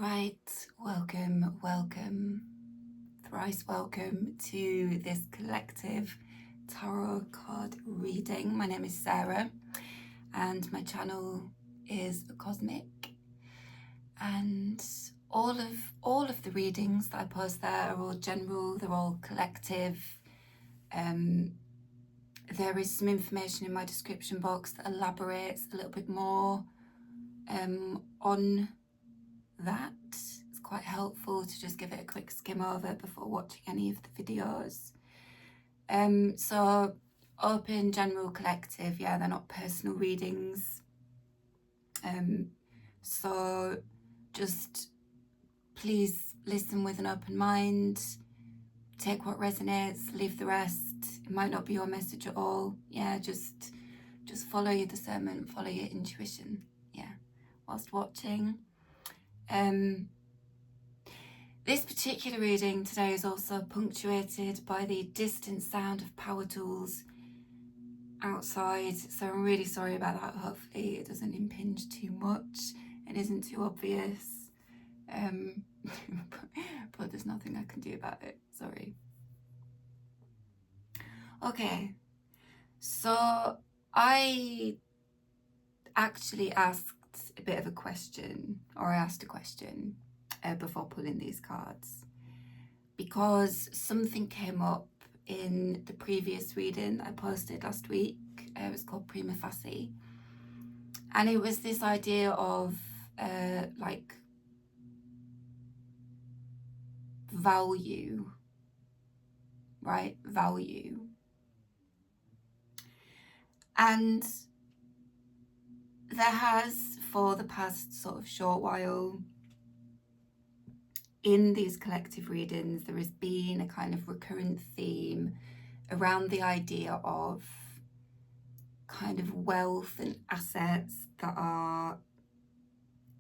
Right, welcome, thrice welcome to this collective tarot card reading. My name is Sarah and my channel is occosmik, and all of the readings that I post there are all general, they're all collective. There is some information in my description box that elaborates a little bit more on that. It's quite helpful to just give it a quick skim over before watching any of the videos. So open, general, collective, yeah, they're not personal readings. So just please listen with an open mind, take what resonates, leave the rest. It might not be your message at all. Yeah, just follow your discernment, follow your intuition, yeah, whilst watching. This particular reading today is also punctuated by the distant sound of power tools outside, so I'm really sorry about that. Hopefully it doesn't impinge too much and isn't too obvious, but there's nothing I can do about it, sorry. Okay, so I actually asked a bit of a question, or I asked a question before pulling these cards, because something came up in the previous reading I posted last week. It was called Prima Facie, and it was this idea of like value, right? Value. And there has, for the past sort of short while, in these collective readings, there has been a kind of recurrent theme around the idea of kind of wealth and assets that are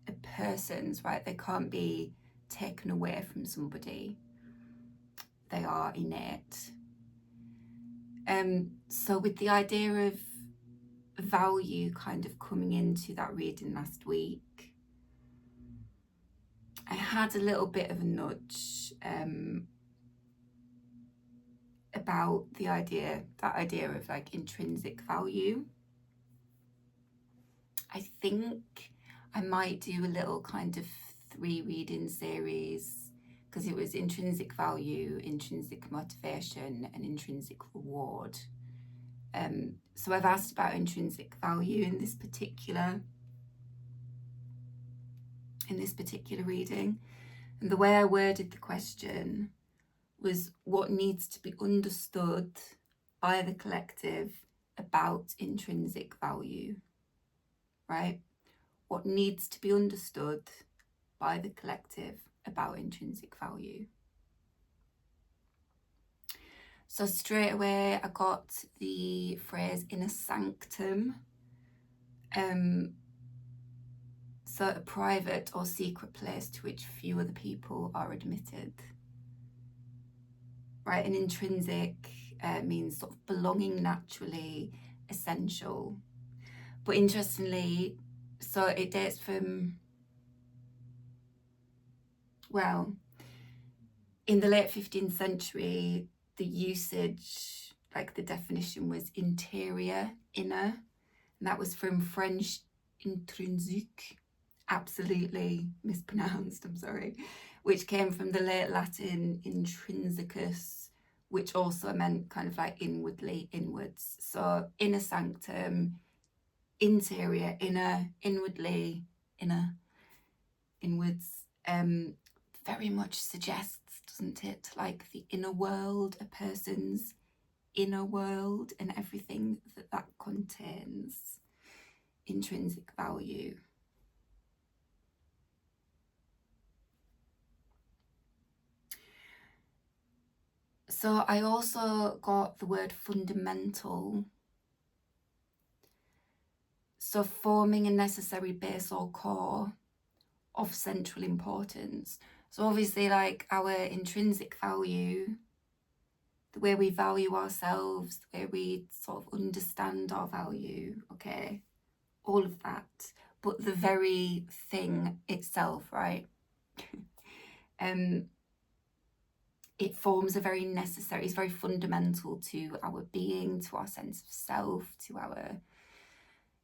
a person's, right? They can't be taken away from somebody. They are innate. So with the idea of value kind of coming into that reading last week, I had a little bit of a nudge about that idea of like intrinsic value. I think I might do a little kind of 3 reading series, because it was intrinsic value, intrinsic motivation, and intrinsic reward. So I've asked about intrinsic value in this particular reading, and the way I worded the question was what needs to be understood by the collective about intrinsic value, right? What needs to be understood by the collective about intrinsic value. So straight away I got the phrase in a sanctum. So a private or secret place to which few other people are admitted. Right, and intrinsic means sort of belonging naturally, essential. But interestingly, so it dates from, well, in the late 15th century, the usage, like the definition was interior, inner, and that was from French intrinsic, absolutely mispronounced, I'm sorry, which came from the late Latin intrinsicus, which also meant kind of like inwardly, inwards. So inner sanctum, interior, inner, inwardly, inner, inwards, very much suggests, doesn't it, like the inner world, a person's inner world and everything that contains. Intrinsic value. So I also got the word fundamental. So forming a necessary base or core of central importance. So obviously, like our intrinsic value, the way we value ourselves, the way we sort of understand our value, okay, all of that, but the very thing itself, right? It forms a very necessary, it's very fundamental to our being, to our sense of self, to our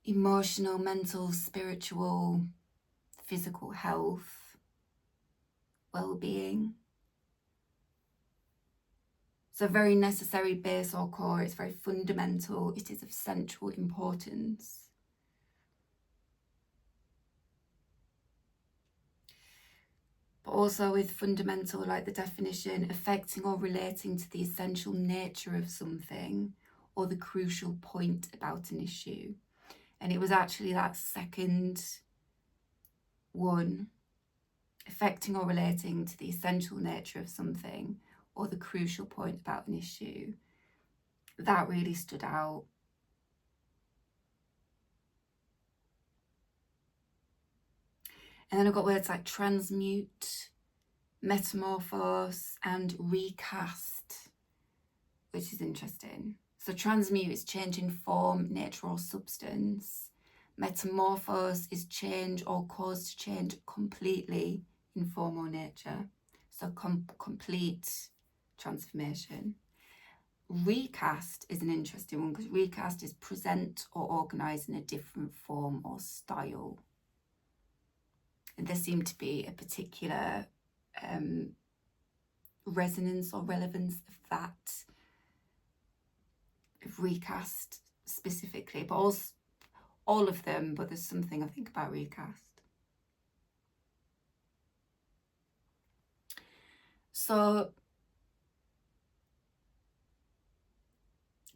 emotional, mental, spiritual, physical health, well-being. It's a very necessary base or core. It's very fundamental. It is of central importance. But also with fundamental, like the definition, affecting or relating to the essential nature of something or the crucial point about an issue. And it was actually that second one, affecting or relating to the essential nature of something or the crucial point about an issue, that really stood out. And then I've got words like transmute, metamorphose, and recast, which is interesting. So transmute is change in form, nature, or substance. Metamorphose is change or cause to change completely in form or nature. So complete transformation. Recast is an interesting one because recast is present or organize in a different form or style. And there seemed to be a particular resonance or relevance of that, of recast specifically, but also all of them, but there's something I think about recast. So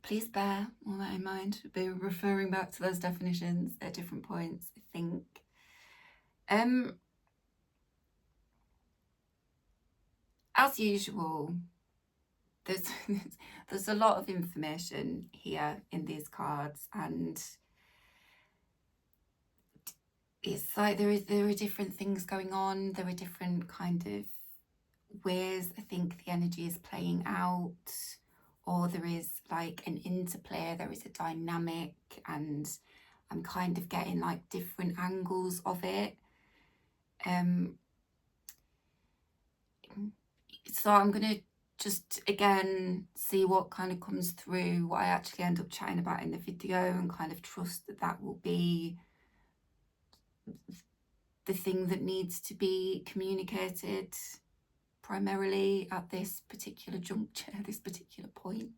please bear all that in mind. Be referring back to those definitions at different points, I think. As usual, there's a lot of information here in these cards, and it's like there are different things going on. There are different kind of ways I think the energy is playing out, or there is like an interplay, there is a dynamic, and I'm kind of getting like different angles of it. So I'm going to just again see what kind of comes through, what I actually end up chatting about in the video, and kind of trust that that will be the thing that needs to be communicated primarily at this particular juncture, this particular point.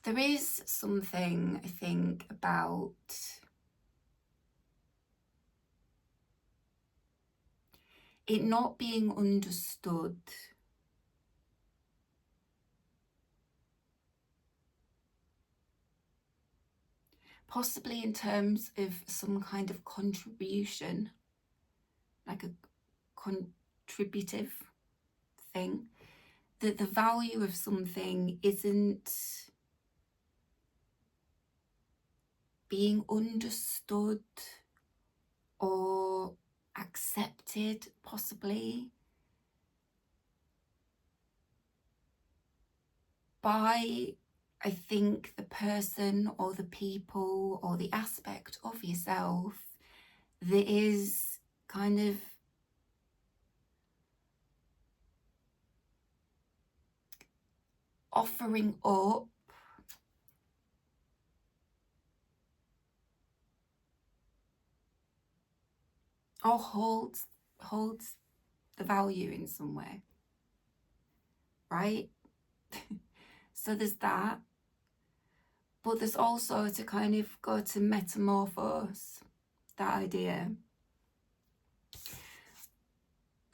There is something, I think, about it not being understood. Possibly in terms of some kind of contribution, like a contributive thing, that the value of something isn't being understood or accepted, possibly, by, I think, the person or the people or the aspect of yourself that is kind of offering up or holds the value in some way, right? So there's that, but there's also to kind of go to metamorphose, that idea.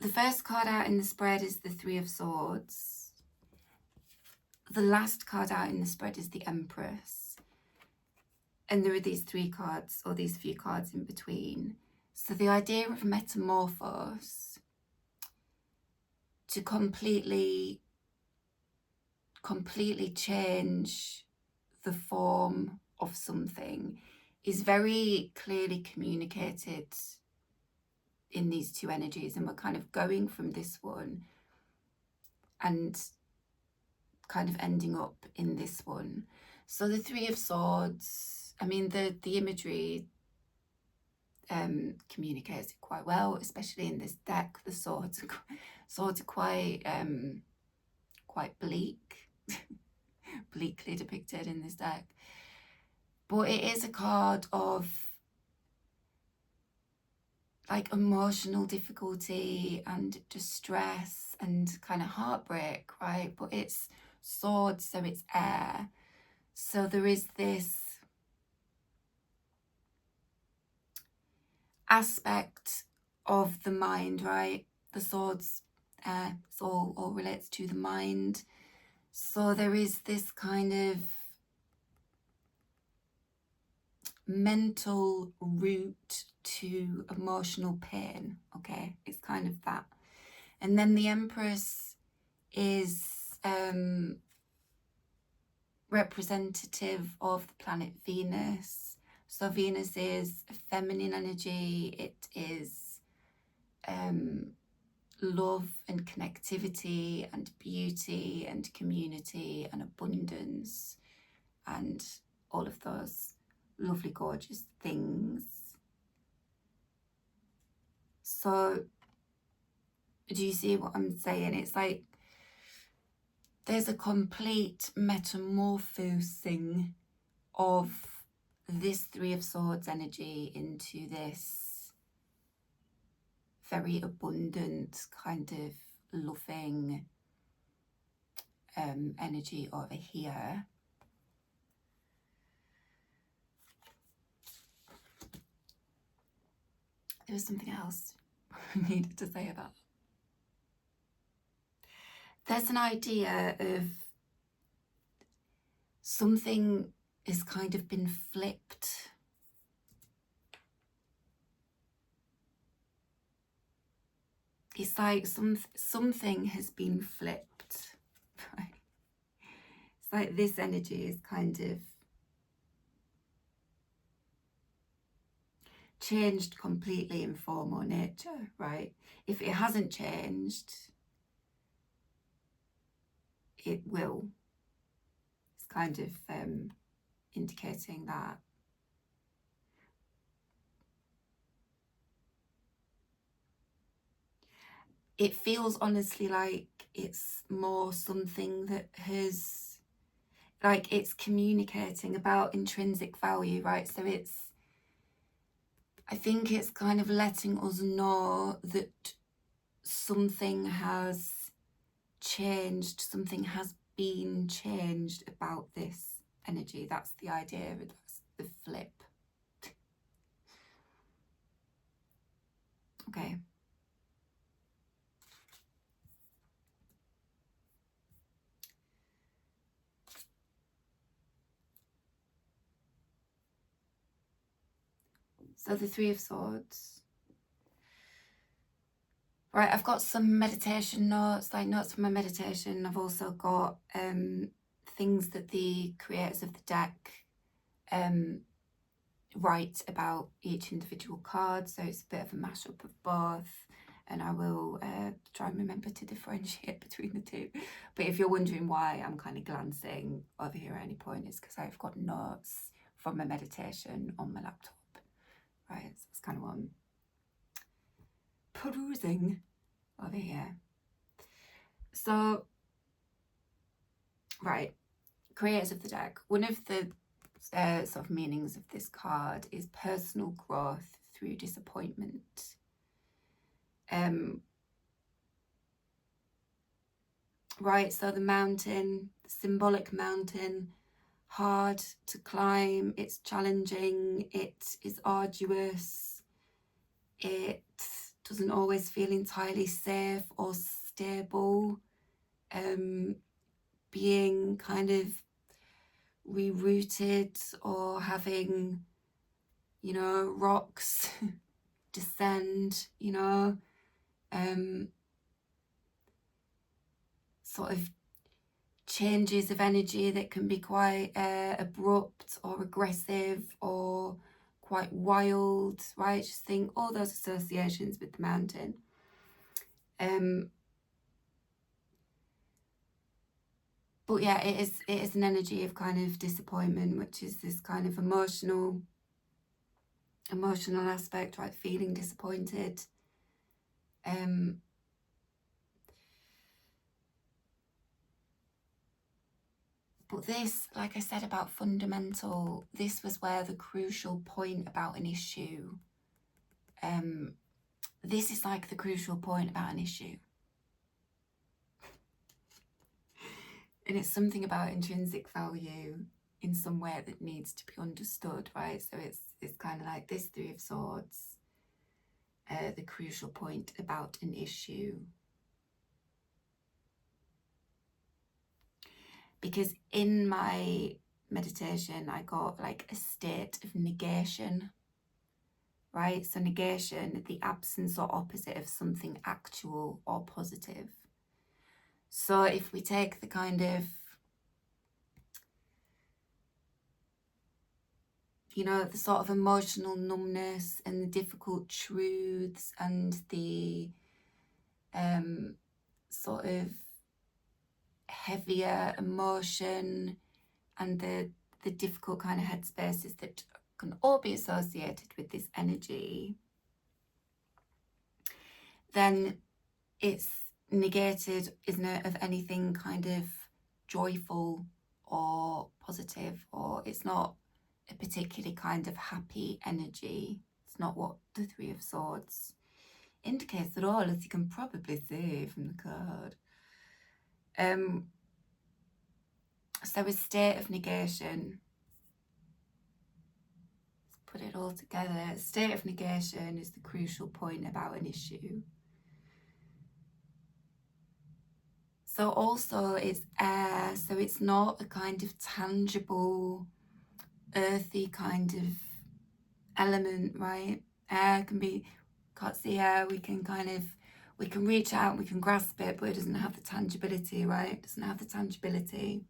The first card out in the spread is the Three of Swords. The last card out in the spread is the Empress. And there are these three cards, or these few cards in between. So the idea of metamorphose, to completely change the form of something, is very clearly communicated in these two energies, and we're kind of going from this one and kind of ending up in this one. So the Three of Swords, I mean, the imagery communicates it quite well, especially in this deck. The swords are quite bleak, bleakly depicted in this deck. But it is a card of like emotional difficulty and distress and kind of heartbreak, right? But it's swords, so it's air. So there is this aspect of the mind, right? The swords, it's all relates to the mind. So there is this kind of mental route to emotional pain, okay? It's kind of that. And then the Empress is representative of the planet Venus. So Venus is a feminine energy. It is love and connectivity and beauty and community and abundance and all of those lovely, gorgeous things. So do you see what I'm saying? It's like there's a complete metamorphosing of this Three of Swords energy into this very abundant, kind of loving energy over here. There was something else I needed to say about that. There's an idea of something has kind of been flipped. It's like something has been flipped, right? It's like this energy is kind of changed completely in form or nature, right? If it hasn't changed, it will. It's kind of indicating that. It feels honestly like it's more something that has, like it's communicating about intrinsic value, right? So it's, I think it's kind of letting us know that something has changed, something has been changed about this energy. That's the idea, that's the flip. Okay. So the Three of Swords. Right, I've got some meditation notes, like notes from my meditation. I've also got things that the creators of the deck write about each individual card. So it's a bit of a mashup of both. And I will try and remember to differentiate between the two. But if you're wondering why I'm kind of glancing over here at any point, it's because I've got notes from my meditation on my laptop. Right, so it's kind of what I'm perusing over here. So, right, creators of the deck. One of the sort of meanings of this card is personal growth through disappointment. Right, so the mountain, the symbolic mountain, hard to climb, it's challenging, it is arduous, it doesn't always feel entirely safe or stable, being kind of rerouted or having, you know, rocks descend, you know, sort of changes of energy that can be quite abrupt or aggressive or quite wild, right? Just think all those associations with the mountain. But yeah, it is an energy of kind of disappointment, which is this kind of emotional emotional aspect, right? Feeling disappointed. But this, like I said about fundamental, this was where the crucial point about an issue, this is like the crucial point about an issue. And it's something about intrinsic value in some way that needs to be understood, right? So it's kind of like this Three of Swords, the crucial point about an issue. Because in my meditation, I got like a state of negation, right? So negation, the absence or opposite of something actual or positive. So if we take the kind of, you know, the sort of emotional numbness and the difficult truths and the sort of heavier emotion and the difficult kind of headspaces that can all be associated with this energy, then it's negated, isn't it, of anything kind of joyful or positive, or it's not a particularly kind of happy energy. It's not what the Three of Swords indicates at all, as you can probably see from the card. So a state of negation, let's put it all together. A state of negation is the crucial point about an issue. So also it's air, so it's not a kind of tangible, earthy kind of element, right? Air can be, can't see air, we can reach out, we can grasp it, but it doesn't have the tangibility, right? It doesn't have the tangibility.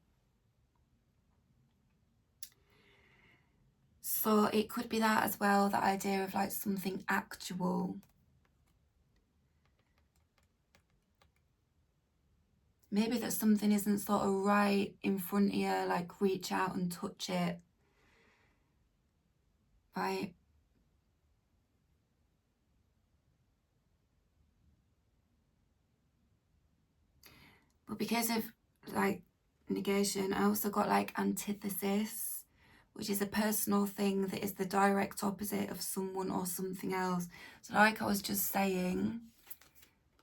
So it could be that as well, the idea of like something actual. Maybe that something isn't sort of right in front of you, like reach out and touch it, right? But because of like negation, I also got like antithesis, which is a personal thing that is the direct opposite of someone or something else. So like I was just saying,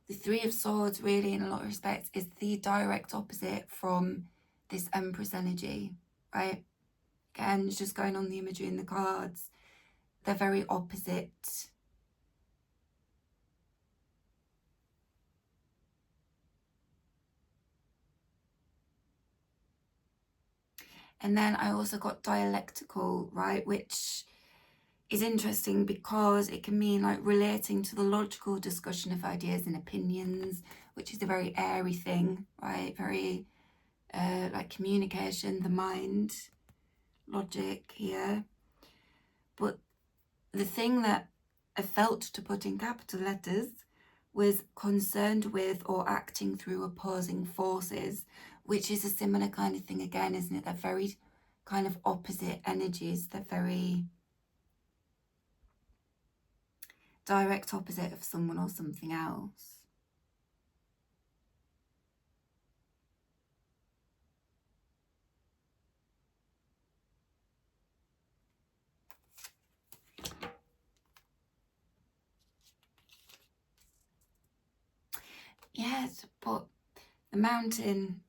the Three of Swords really in a lot of respects is the direct opposite from this Empress energy, right? Again, it's just going on the imagery in the cards. They're very opposite. And then I also got dialectical, right, which is interesting because it can mean like relating to the logical discussion of ideas and opinions, which is a very airy thing, right? Very like communication, the mind, logic here. But the thing that I felt to put in capital letters was concerned with or acting through opposing forces, which is a similar kind of thing again, isn't it? They're very kind of opposite energies. They're very direct opposite of someone or something else. Yes, but the mountain,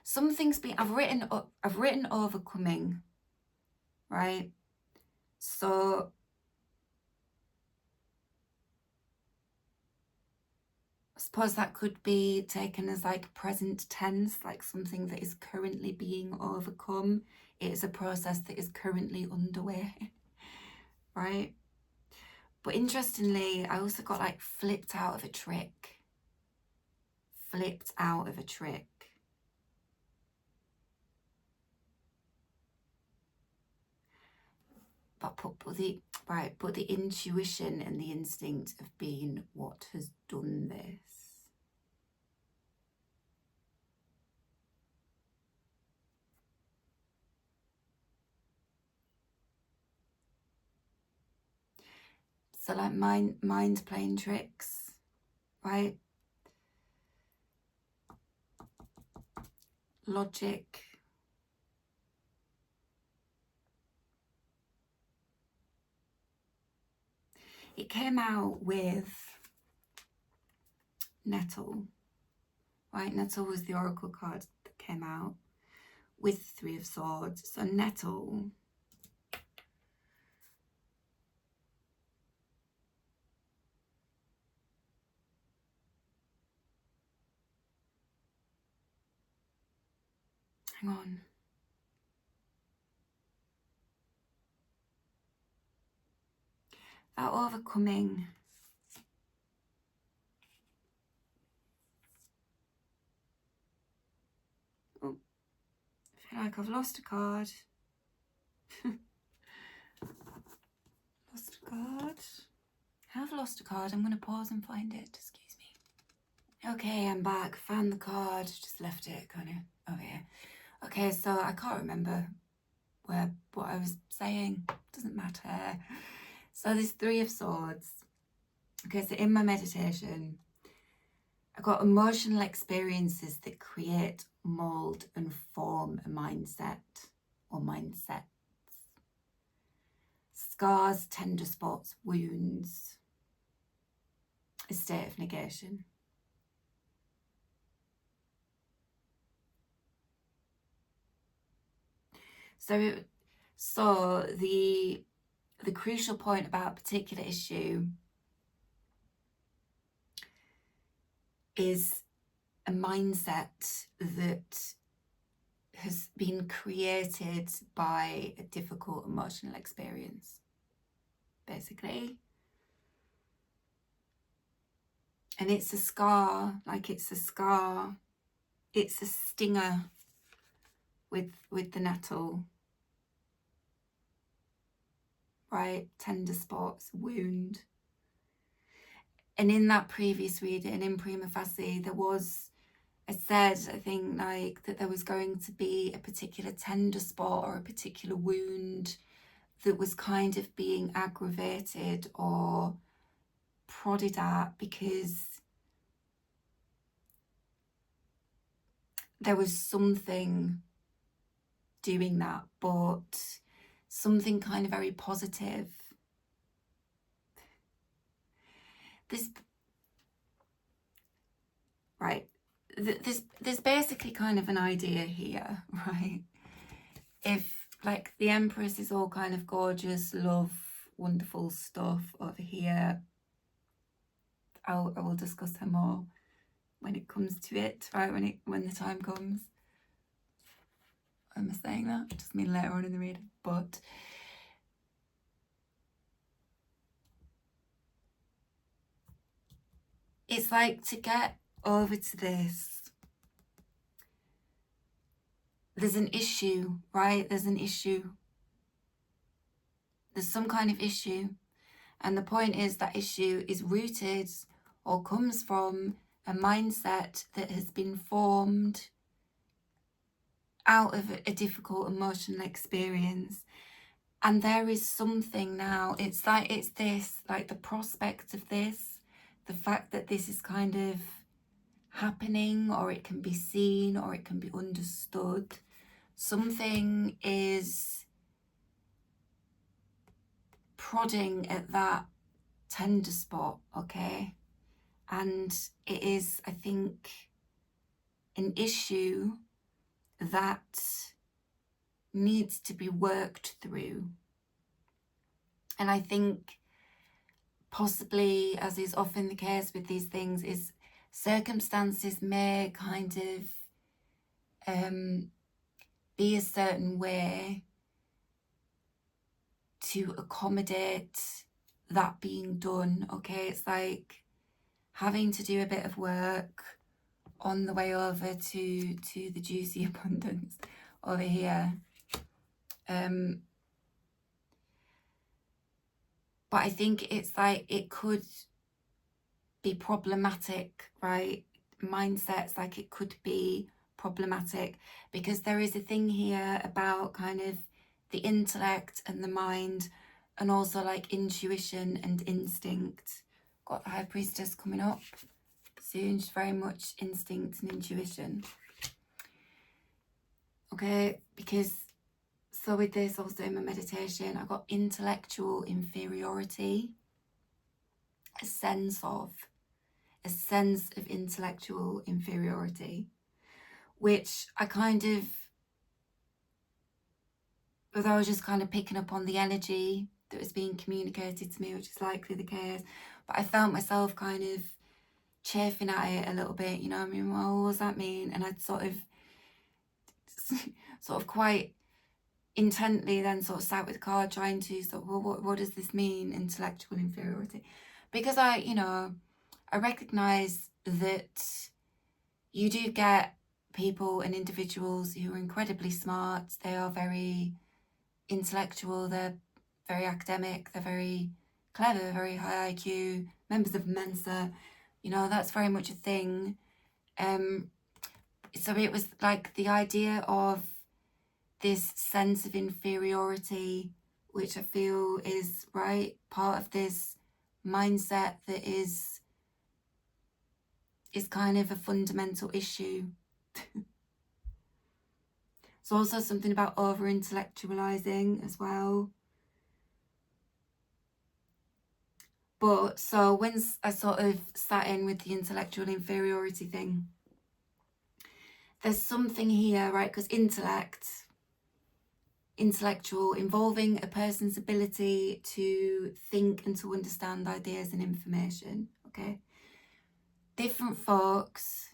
something's been, I've written overcoming, right? So I suppose that could be taken as like present tense, like something that is currently being overcome. It is a process that is currently underway, right? But interestingly, I also got like flipped out of a trick. Flipped out of a trick. But the intuition and the instinct of being what has done this. So like mind playing tricks, right? Logic. It came out with Nettle, right? Nettle was the oracle card that came out with Three of Swords. So Nettle, hang on. That overcoming. Oh, I feel like I've lost a card. Lost a card. I have lost a card. I'm going to pause and find it. Excuse me. Okay, I'm back. Found the card. Just left it kind of over here. Okay, so I can't remember what I was saying. Doesn't matter. So this Three of Swords. Okay, so in my meditation, I got emotional experiences that create, mold, and form a mindset or mindsets. Scars, tender spots, wounds, a state of negation. So the crucial point about a particular issue is a mindset that has been created by a difficult emotional experience, basically. And it's a scar, like it's a scar, it's a stinger with the nettle, right? Tender spots, wound. And in that previous reading, in Prima Facie, there was, I think, like that there was going to be a particular tender spot or a particular wound that was kind of being aggravated or prodded at because there was something doing that, but something kind of very positive. There's basically kind of an idea here, right? If like the Empress is all kind of gorgeous, love, wonderful stuff over here, I will discuss her more when it comes to it, right? When the time comes. Am I saying that? Just mean later on in the reading, but it's like to get over to this, there's an issue, right? There's an issue. There's some kind of issue. And the point is that issue is rooted or comes from a mindset that has been formed out of a difficult emotional experience. And there is something now, it's this, like the prospect of this, the fact that this is kind of happening, or it can be seen, or it can be understood. Something is prodding at that tender spot, okay? And it is, I think, an issue that needs to be worked through. And I think possibly, as is often the case with these things, is circumstances may kind of be a certain way to accommodate that being done, okay? It's like having to do a bit of work on the way over to the juicy abundance over here. But I think it's like it could be problematic, right? Mindsets, like it could be problematic because there is a thing here about kind of the intellect and the mind and also like intuition and instinct. Got the High Priestess coming up soon. She's very much instinct and intuition. Okay, because so with this also in my meditation, I got intellectual inferiority, a sense of intellectual inferiority, which I kind of, although I was just kind of picking up on the energy that was being communicated to me, which is likely the case, but I felt myself kind of chafing at it a little bit, you know what I mean? Well, what does that mean? And I'd sort of quite intently then sort of sat with the card trying to sort of, well, what does this mean, intellectual inferiority? Because I recognise that you do get people and individuals who are incredibly smart. They are very intellectual, they're very academic, they're very clever, very high IQ, members of Mensa, you know, that's very much a thing. So it was like the idea of this sense of inferiority, which I feel is, right, part of this mindset that is kind of a fundamental issue. It's also something about over-intellectualizing as well. But so when I sort of sat in with the intellectual inferiority thing, there's something here, right? Because intellectual, involving a person's ability to think and to understand ideas and information, okay? Different folks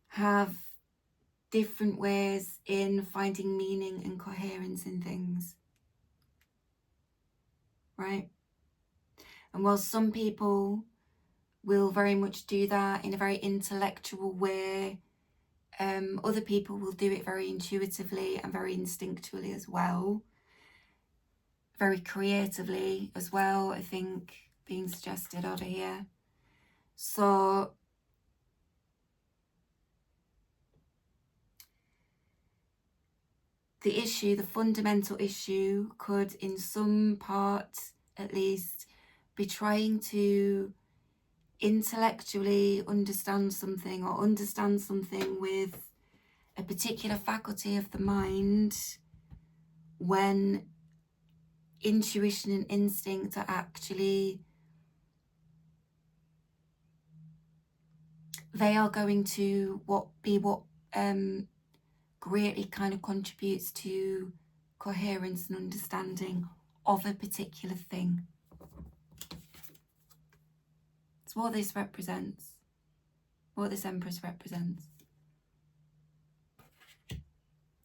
have different ways in finding meaning and coherence in things, right? And while some people will very much do that in a very intellectual way, other people will do it very intuitively and very instinctually as well, very creatively as well, I think, being suggested over here. So the issue, the fundamental issue, could in some part at least be trying to intellectually understand something, or understand something with a particular faculty of the mind, when intuition and instinct are actually, they are going to what greatly kind of contributes to coherence and understanding of a particular thing. It's what this represents, what this Empress represents.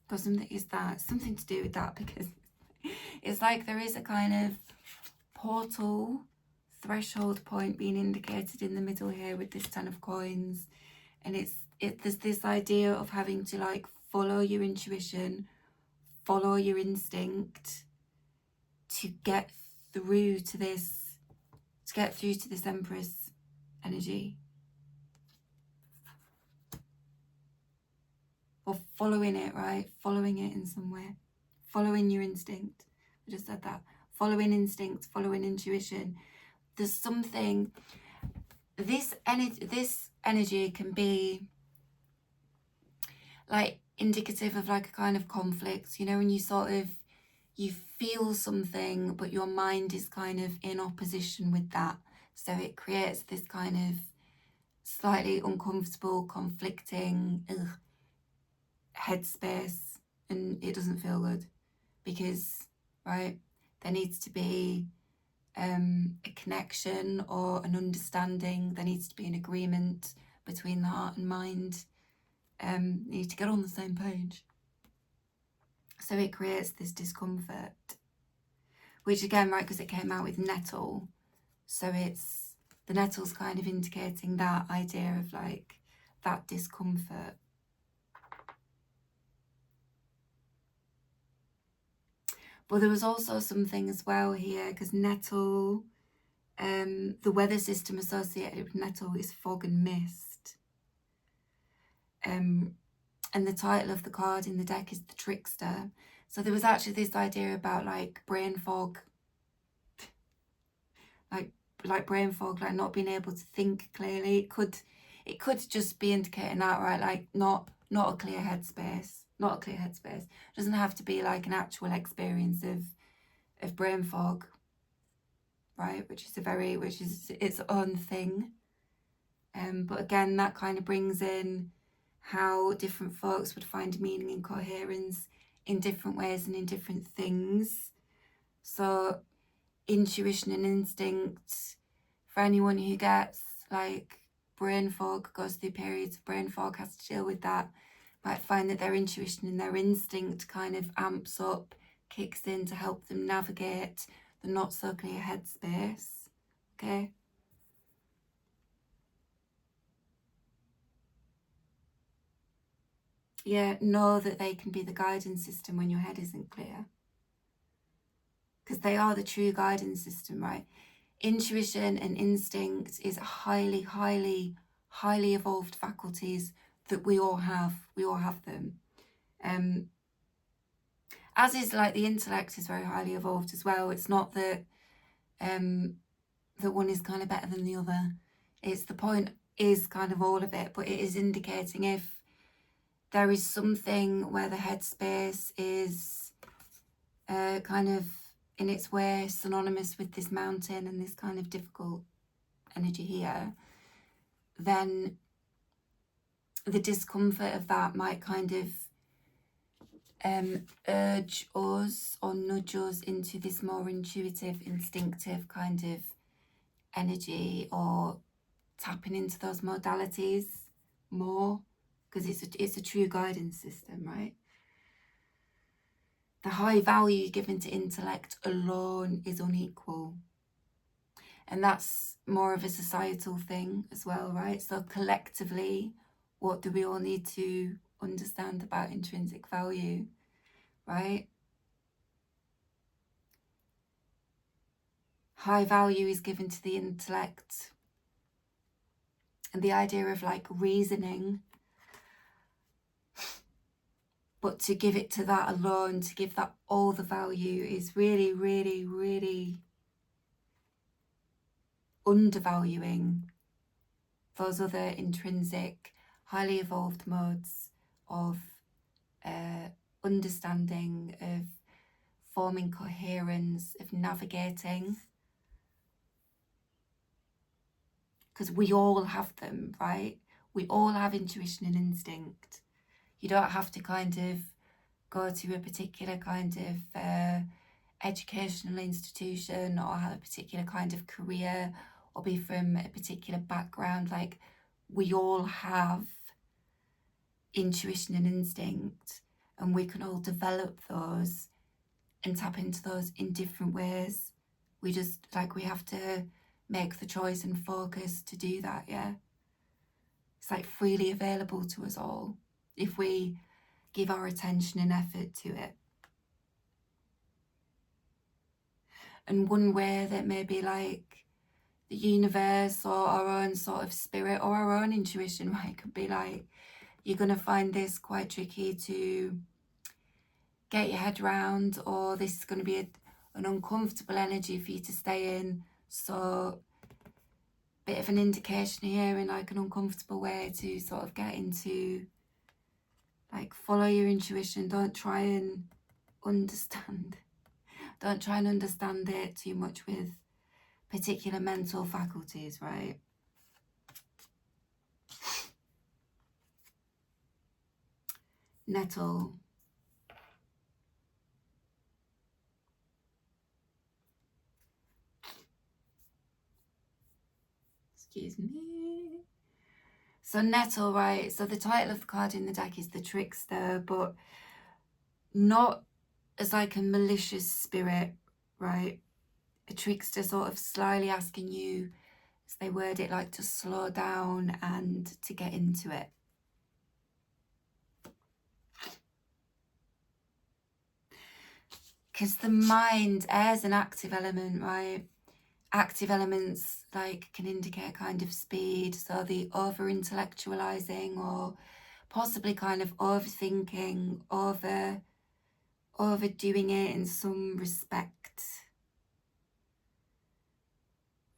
Got something, is that something to do with that, because it's like there is a kind of portal, threshold point being indicated in the middle here with this 10 of coins, and there's this idea of having to like follow your intuition, follow your instinct to get through to this Empress energy, or following it, right? Following it in some way, following your instinct. I just said that. Following instinct, following intuition. There's something, this energy can be like indicative of like a kind of conflict, you know, when you sort of, you feel something but your mind is kind of in opposition with that, so it creates this kind of slightly uncomfortable, conflicting headspace, and it doesn't feel good, because, right, there needs to be a connection or an understanding, there needs to be an agreement between the heart and mind. Need to get on the same page. So it creates this discomfort, which again, right, because it came out with nettle, so it's, the nettle's kind of indicating that idea of like that discomfort. But there was also something as well here, because nettle, the weather system associated with nettle is fog and mist. And the title of the card in the deck is the Trickster. So there was actually this idea about like brain fog, like brain fog, like not being able to think clearly. It could just be indicating that, right? Like not a clear headspace, not a clear headspace. It doesn't have to be like an actual experience of brain fog, right? Which is its own thing. But again, that kind of brings in how different folks would find meaning and coherence in different ways and in different things. So intuition and instinct, for anyone who gets like brain fog, goes through periods of brain fog, has to deal with that, might find that their intuition and their instinct kind of amps up, kicks in to help them navigate the not so clear headspace. Okay. Yeah, know that they can be the guidance system when your head isn't clear. Because they are the true guidance system, right? Intuition and instinct is highly, highly, highly evolved faculties that we all have. We all have them. As is like the intellect is very highly evolved as well. It's not that that one is kind of better than the other. It's the point is kind of all of it, but it is indicating if there is something where the headspace is kind of in its way synonymous with this mountain and this kind of difficult energy here, then the discomfort of that might kind of urge us or nudge us into this more intuitive, instinctive kind of energy, or tapping into those modalities more, because it's a true guidance system, right? The high value given to intellect alone is unequal. And that's more of a societal thing as well, right? So collectively, what do we all need to understand about intrinsic value, right? High value is given to the intellect. And the idea of like reasoning, but to give it to that alone, to give that all the value, is really, really, really undervaluing those other intrinsic, highly evolved modes of understanding, of forming coherence, of navigating. Because we all have them, right? We all have intuition and instinct. You don't have to kind of go to a particular kind of educational institution or have a particular kind of career or be from a particular background. Like, we all have intuition and instinct, and we can all develop those and tap into those in different ways. We just, like, we have to make the choice and focus to do that, yeah? It's like freely available to us all if we give our attention and effort to it. And one way that maybe like the universe or our own sort of spirit or our own intuition, right, could be like, you're going to find this quite tricky to get your head around, or this is going to be an uncomfortable energy for you to stay in. So bit of an indication here in like an uncomfortable way to sort of get into, like, follow your intuition. Don't try and understand. Don't try and understand it too much with particular mental faculties, right? Nettle. Excuse me. So nettle, right? So the title of the card in the deck is the Trickster, but not as like a malicious spirit, right? A trickster sort of slyly asking you, as they word it, like to slow down and to get into it. Because the mind airs an active element, right? Active elements like can indicate kind of speed, so the over-intellectualizing or possibly kind of overthinking, overdoing it in some respect.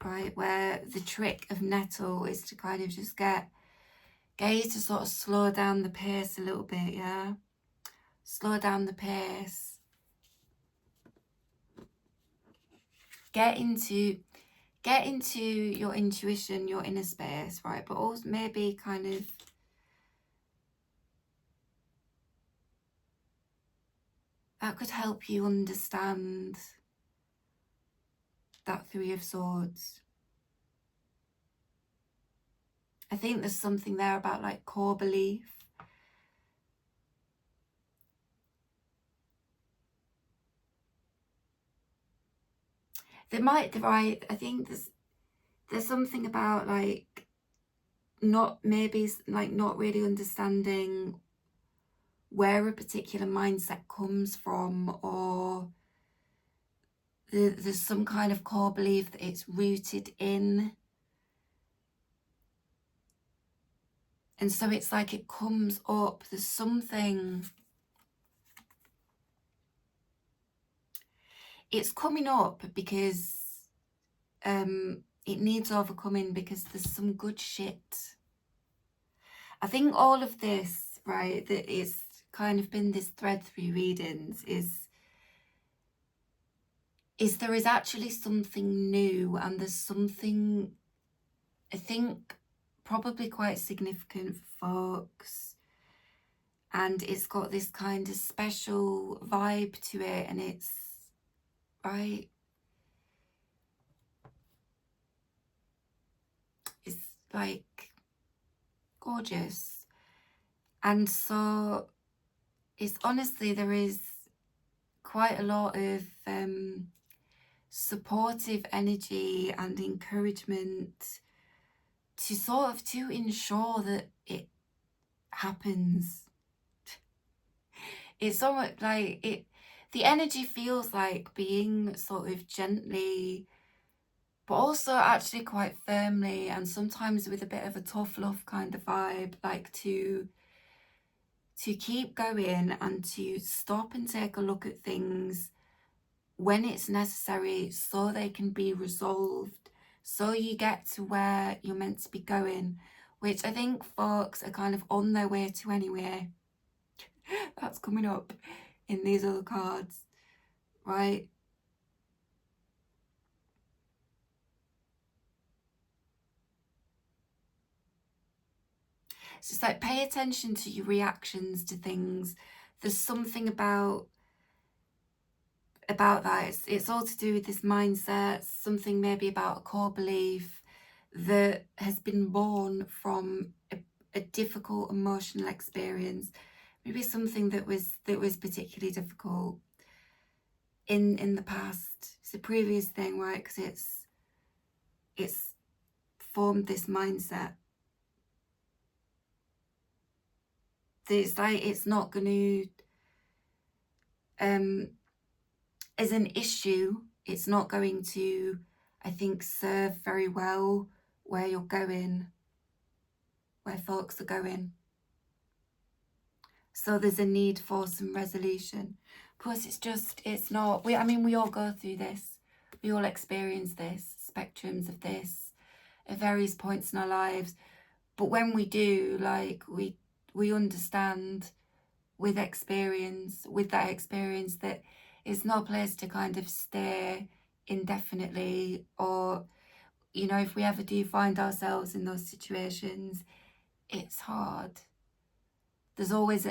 right? Where the trick of nettle is to kind of just get you to sort of slow down the pace a little bit, yeah? Slow down the pace. Get into your intuition, your inner space, right? But also maybe kind of that could help you understand that Three of Swords. I think there's something there about like core belief. I think there's something about like not really understanding where a particular mindset comes from, or there's some kind of core belief that it's rooted in. And so it's like it comes up, there's something, it's coming up because it needs overcoming, because there's some good shit. I think all of this, right, that it's kind of been this thread through readings is there is actually something new, and there's something, I think, probably quite significant for folks, and it's got this kind of special vibe to it, and it's, right, it's like gorgeous. And so it's honestly, there is quite a lot of supportive energy and encouragement to sort of to ensure that it happens. It's almost like the energy feels like being sort of gently, but also actually quite firmly, and sometimes with a bit of a tough love kind of vibe, like to keep going and to stop and take a look at things when it's necessary, so they can be resolved, so you get to where you're meant to be going, which I think folks are kind of on their way to anyway. That's coming up in these other cards, right? It's just like, pay attention to your reactions to things. There's something about that. It's all to do with this mindset, something maybe about a core belief that has been born from a difficult emotional experience, maybe something that was particularly difficult in the past. It's a previous thing, right? Because it's formed this mindset. It's like it's not going to as an issue, it's not going to, I think, serve very well where you're going, where folks are going. So there's a need for some resolution. Plus it's not, we all go through this. We all experience this, spectrums of this at various points in our lives. But when we do, like, we understand with that experience, that it's no place to kind of stay indefinitely, or, you know, if we ever do find ourselves in those situations, it's hard. There's always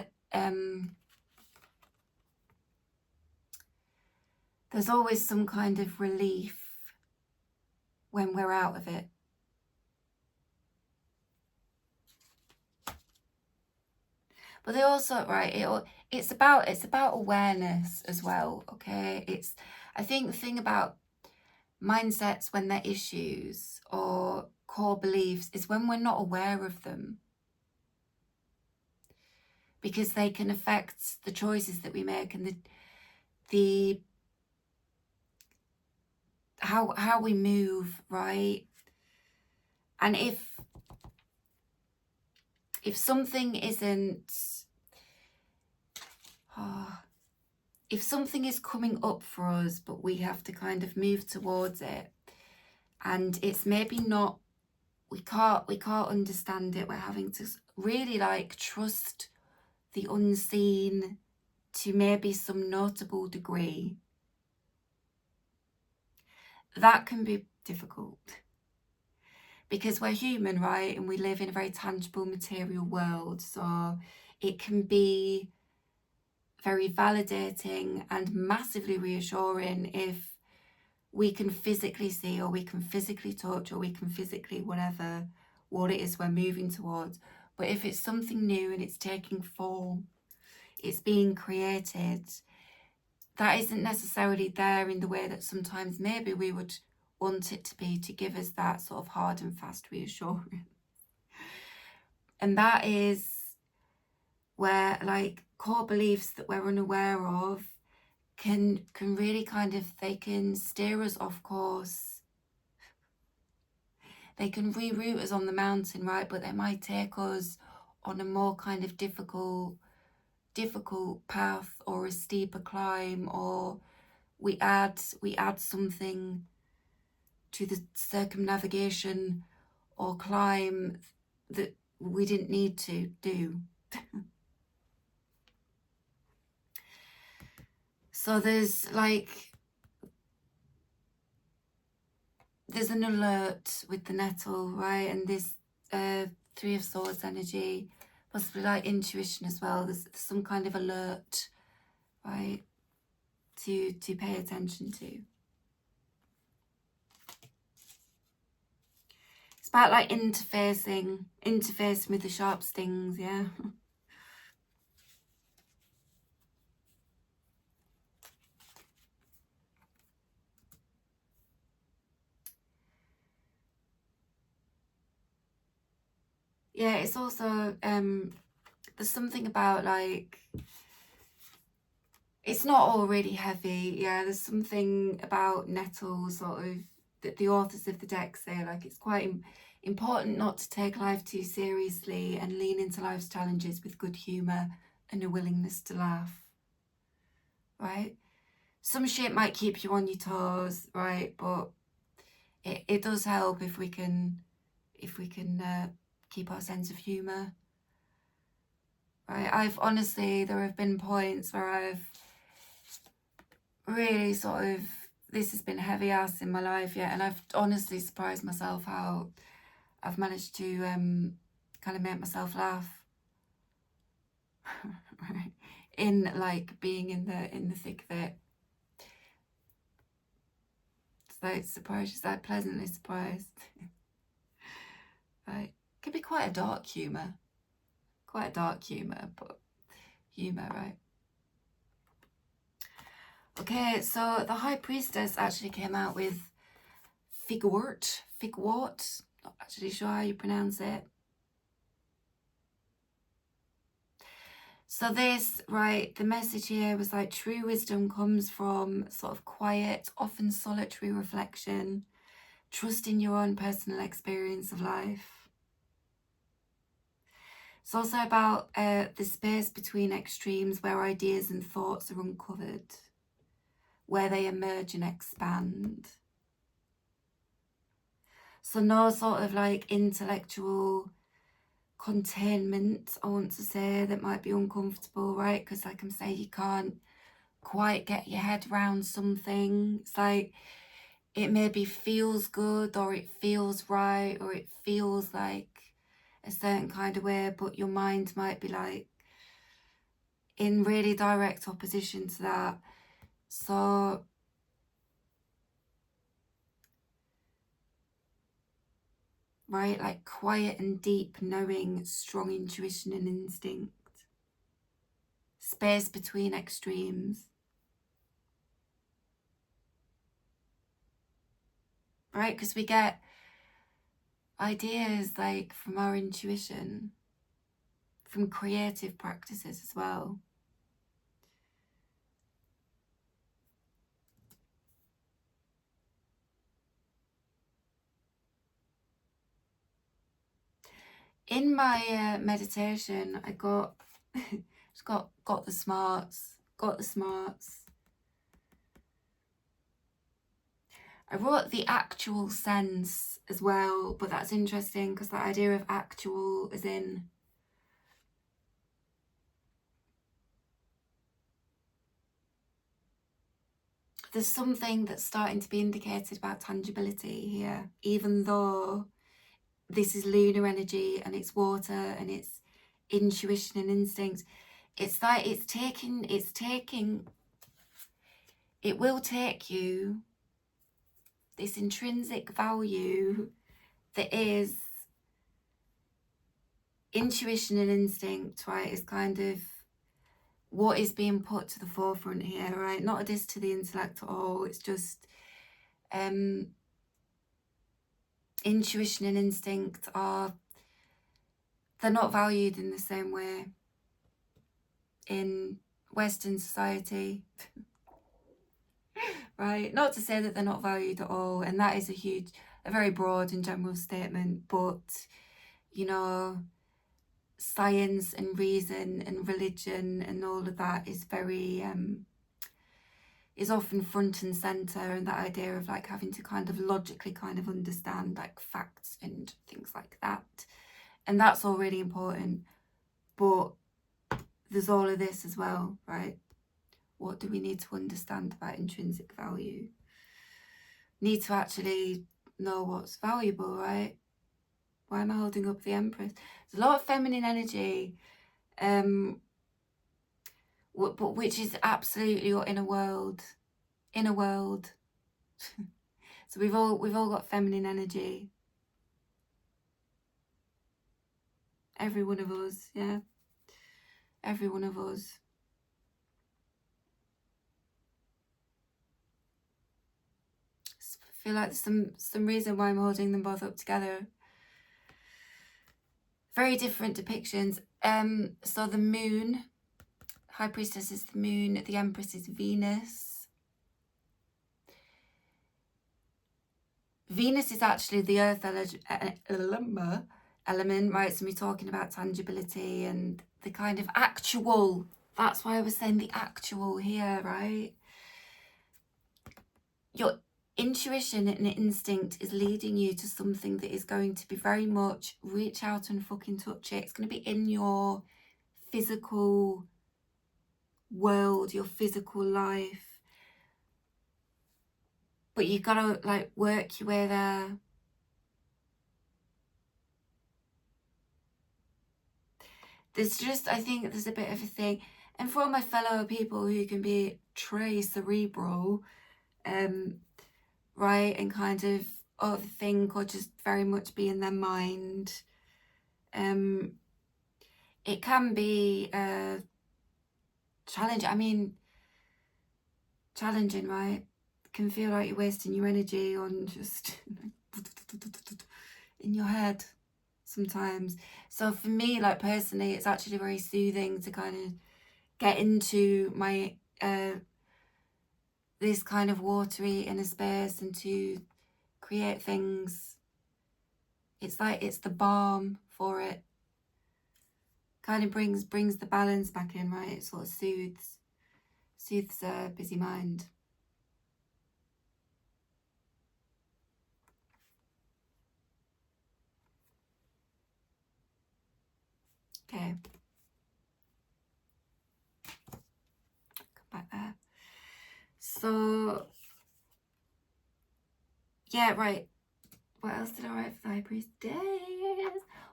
some kind of relief when we're out of it. But they also, right, it's about awareness as well, okay? I think the thing about mindsets when they're issues or core beliefs is when we're not aware of them, because they can affect the choices that we make and the how we move, right? And if something isn't, if something is coming up for us, but we have to kind of move towards it, and it's maybe not, we can't understand it. We're having to really like trust the unseen to maybe some notable degree. That can be difficult because we're human, right? And we live in a very tangible material world. So it can be very validating and massively reassuring if we can physically see, or we can physically touch, or we can physically whatever, what it is we're moving towards. But if it's something new and it's taking form, it's being created, that isn't necessarily there in the way that sometimes maybe we would want it to be, to give us that sort of hard and fast reassurance. And that is where like core beliefs that we're unaware of can really kind of, they can steer us off course. They can reroute us on the mountain, right? But they might take us on a more kind of difficult path, or a steeper climb, or we add something to the circumnavigation or climb that we didn't need to do. So there's an alert with the nettle, right? And this Three of Swords energy, possibly like intuition as well. There's some kind of alert, right, to pay attention to. It's about like interfacing with the sharp stings, yeah. Yeah, it's also there's something about like, it's not all really heavy. Yeah, there's something about nettle sort of that the authors of the deck say, like it's quite important not to take life too seriously and lean into life's challenges with good humour and a willingness to laugh, right? Some shit might keep you on your toes, right? But it does help if we can keep our sense of humour, right? There have been points where I've really sort of, this has been heavy ass in my life, yeah, and I've honestly surprised myself how I've managed to kind of make myself laugh. Right? In like being in the thick of it. It's like surprised, it's like pleasantly surprised. Right? Could be quite a dark humour. But humour, right? Okay, so the High Priestess actually came out with Figwort, not actually sure how you pronounce it. So this, right, the message here was like, true wisdom comes from sort of quiet, often solitary reflection, trust in your own personal experience of life. It's also about the space between extremes where ideas and thoughts are uncovered, where they emerge and expand. So no sort of like intellectual containment, I want to say, that might be uncomfortable, right? Because like I'm saying, you can't quite get your head around something. It's like it maybe feels good, or it feels right, or it feels like a certain kind of way, but your mind might be like in really direct opposition to that. So right, like quiet and deep knowing, strong intuition and instinct, space between extremes, right? Because we get ideas like from our intuition, from creative practices as well. In my meditation, I got just got the smarts. I wrote the actual sense as well, but that's interesting because the idea of actual is in there's something that's starting to be indicated about tangibility here, even though this is lunar energy and it's water and it's intuition and instinct. It's like it will take you this intrinsic value that is intuition and instinct, right, is kind of what is being put to the forefront here, right? Not a diss to the intellect at all. It's just intuition and instinct they're not valued in the same way in Western society. Right? Not to say that they're not valued at all, and that is a very broad and general statement, but you know, science and reason and religion and all of that is very is often front and center, and that idea of like having to kind of logically kind of understand like facts and things like that, and that's all really important, but there's all of this as well, right? What do we need to understand about intrinsic value? Need to actually know what's valuable, right? Why am I holding up the Empress? There's a lot of feminine energy, but which is absolutely your inner world. So we've all got feminine energy. Every one of us, yeah. Every one of us. I feel like there's some reason why I'm holding them both up together. Very different depictions. So the moon, High Priestess is the moon, the Empress is Venus. Venus is actually the earth element, right? So we're talking about tangibility and the kind of actual. That's why I was saying the actual here, right? Your intuition and instinct is leading you to something that is going to be very much reach out and fucking touch it. It's going to be in your physical world, your physical life, but you've got to like work your way there. There's just, I think there's a bit of a thing, and for all my fellow people who can be très cerebral, right, and kind of overthink or just very much be in their mind, it can be challenging, right? It can feel like you're wasting your energy on just in your head sometimes. So for me, like personally, it's actually very soothing to kind of get into my this kind of watery inner space and to create things. It's like it's the balm for it. Kind of brings the balance back in, right? It sort of soothes a busy mind. Okay. Come back there. So yeah, right. What else did I write for the High Priestess?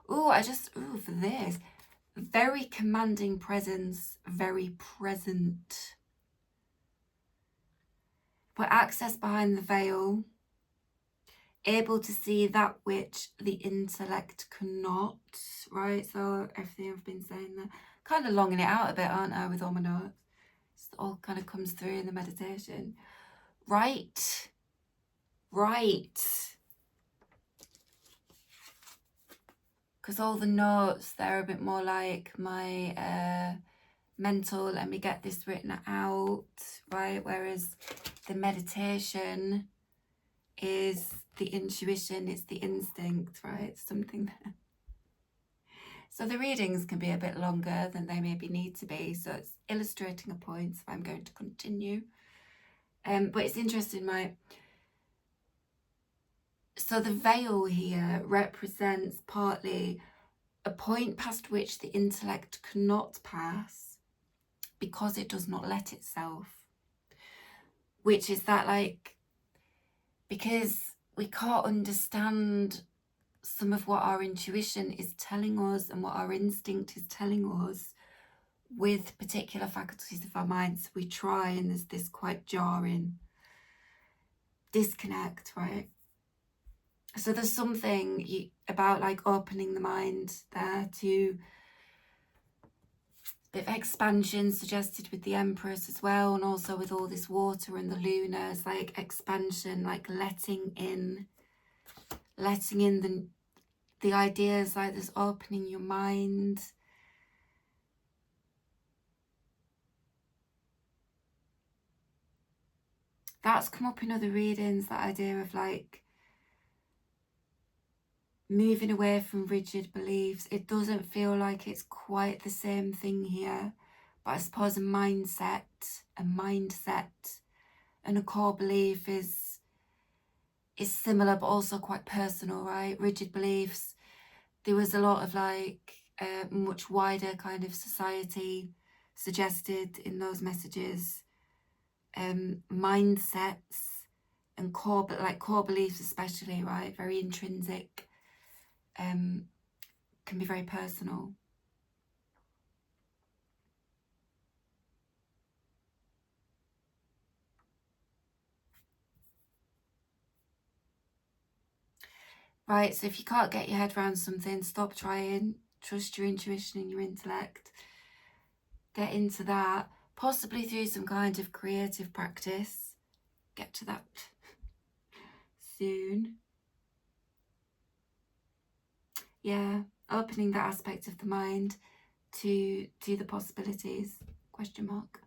For this. Very commanding presence, very present. But access behind the veil, able to see that which the intellect cannot, right? So everything I've been saying there, kind of longing it out a bit, aren't I, with all my notes? It all kind of comes through in the meditation. Right. Because all the notes, they're a bit more like my mental, let me get this written out, right? Whereas the meditation is the intuition, it's the instinct, right? It's something there. So the readings can be a bit longer than they maybe need to be. So it's illustrating a point, so I'm going to continue. But it's interesting, right? So the veil here represents partly a point past which the intellect cannot pass because it does not let itself, which is that, like, because we can't understand some of what our intuition is telling us and what our instinct is telling us with particular faculties of our minds. We try, and there's this quite jarring disconnect, right? So there's something about like opening the mind there to a bit of expansion suggested with the Empress as well, and also with all this water and the lunars, like expansion, like letting in the ideas, like this opening your mind. That's come up in other readings, that idea of like moving away from rigid beliefs. It doesn't feel like it's quite the same thing here, but I suppose a mindset and a core belief is similar, but also quite personal, right? Rigid beliefs, there was a lot of like much wider kind of society suggested in those messages. Mindsets and core beliefs especially, right? Very intrinsic, can be very personal. Right, so if you can't get your head around something, stop trying, trust your intuition and your intellect. Get into that, possibly through some kind of creative practice. Get to that soon. Yeah, opening that aspect of the mind to the possibilities, question mark.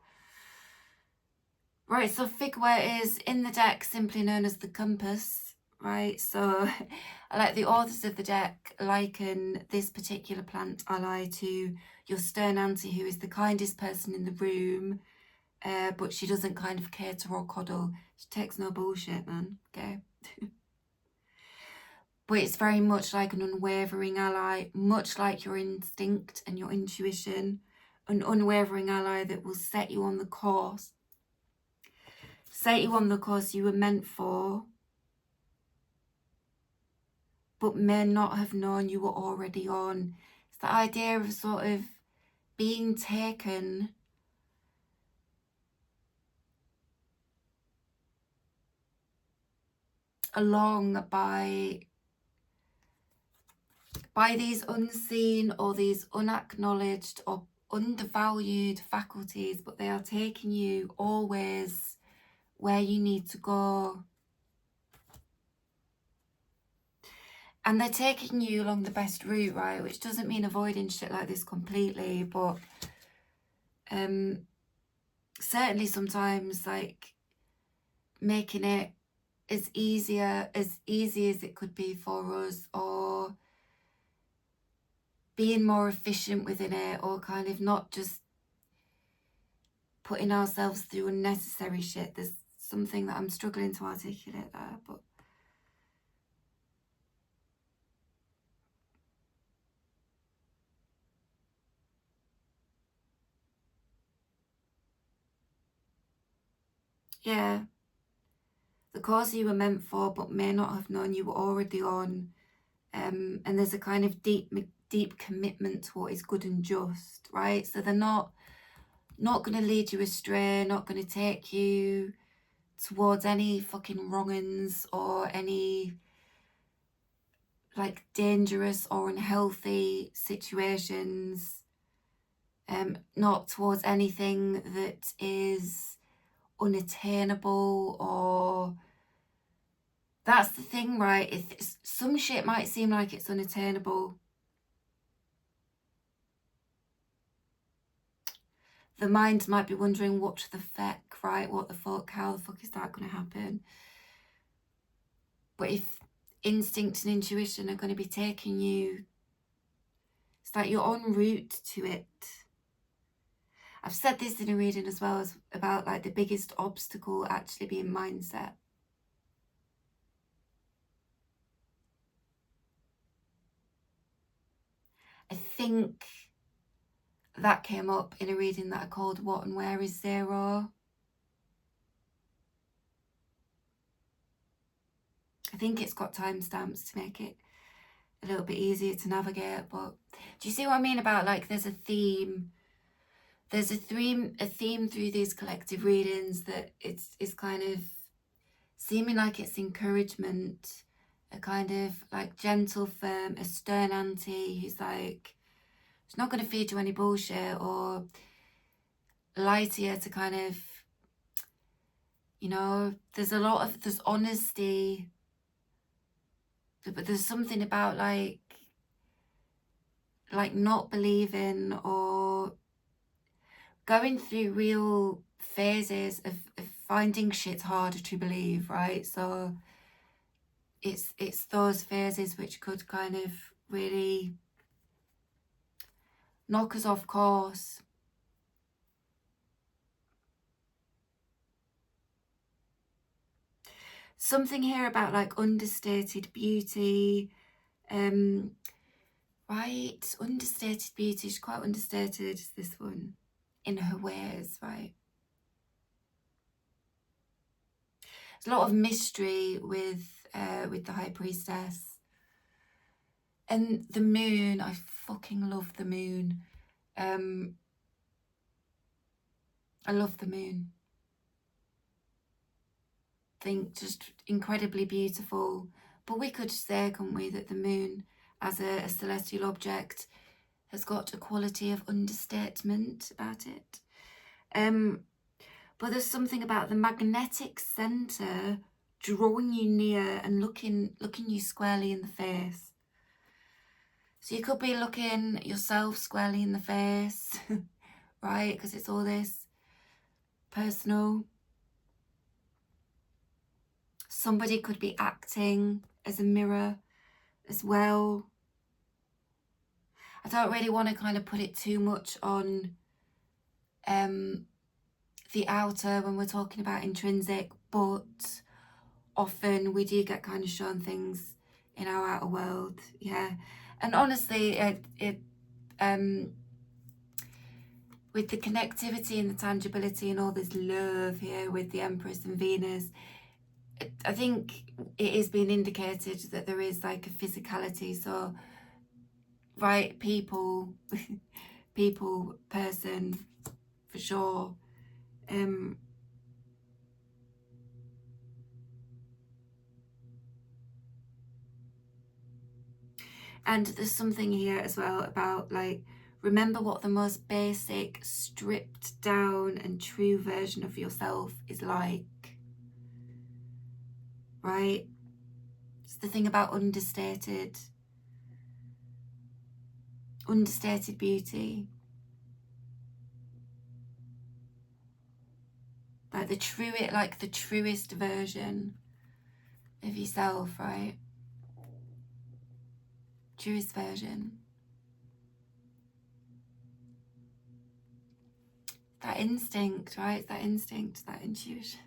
Right, so Figwort is in the deck simply known as the compass, right? So I like the authors of the deck liken this particular plant ally to your stern auntie, who is the kindest person in the room, but she doesn't kind of cater or coddle. She takes no bullshit, man, okay? But it's very much like an unwavering ally, much like your instinct and your intuition, an unwavering ally that will set you on the course you were meant for, but may not have known you were already on. It's the idea of sort of being taken along by these unseen or these unacknowledged or undervalued faculties, but they are taking you always where you need to go. And they're taking you along the best route, right? Which doesn't mean avoiding shit like this completely, but certainly sometimes like making it as easy as it could be for us, or being more efficient within it, or kind of not just putting ourselves through unnecessary shit. There's something that I'm struggling to articulate there, but yeah, the course you were meant for but may not have known you were already on, and there's a kind of deep commitment to what is good and just, right? So they're not going to lead you astray, not going to take you towards any fucking wrong-uns or any like dangerous or unhealthy situations, not towards anything that is unattainable. Or that's the thing, right? If some shit might seem like it's unattainable, the mind might be wondering what the fuck, right? What the fuck? How the fuck is that going to happen? But if instinct and intuition are going to be taking you, it's like you're en route to it. I've said this in a reading as well, as about like the biggest obstacle actually being mindset. think that came up in a reading that I called What and Where is Zero. I think it's got timestamps to make it a little bit easier to navigate, but do you see what I mean about, like, there's a theme through these collective readings that it's kind of seeming like it's encouragement, a kind of like gentle, firm, a stern auntie who's like, it's not going to feed you any bullshit or lie to you to kind of, you know, there's honesty, but there's something about like not believing or going through real phases of finding shit harder to believe, right? So it's those phases which could kind of really knock us off course. Something here about like understated beauty, right? Understated beauty, she's quite understated, this one, in her ways, right? There's a lot of mystery with the High Priestess. And the moon, I fucking love the moon. I love the moon. I think just incredibly beautiful. But we could say, can't we, that the moon as a celestial object has got a quality of understatement about it. But there's something about the magnetic centre drawing you near and looking you squarely in the face. So you could be looking yourself squarely in the face, right? Because it's all this personal. Somebody could be acting as a mirror as well. I don't really want to kind of put it too much on the outer when we're talking about intrinsic, but often we do get kind of shown things in our outer world, yeah. And honestly, with the connectivity and the tangibility and all this love here with the Empress and Venus, I think it is being indicated that there is like a physicality. So, right, people, person, for sure. And there's something here as well about like, remember what the most basic, stripped down and true version of yourself is like, right? It's the thing about understated beauty. Like the truest version of yourself, right? Truest version. That instinct, right? That instinct, that intuition.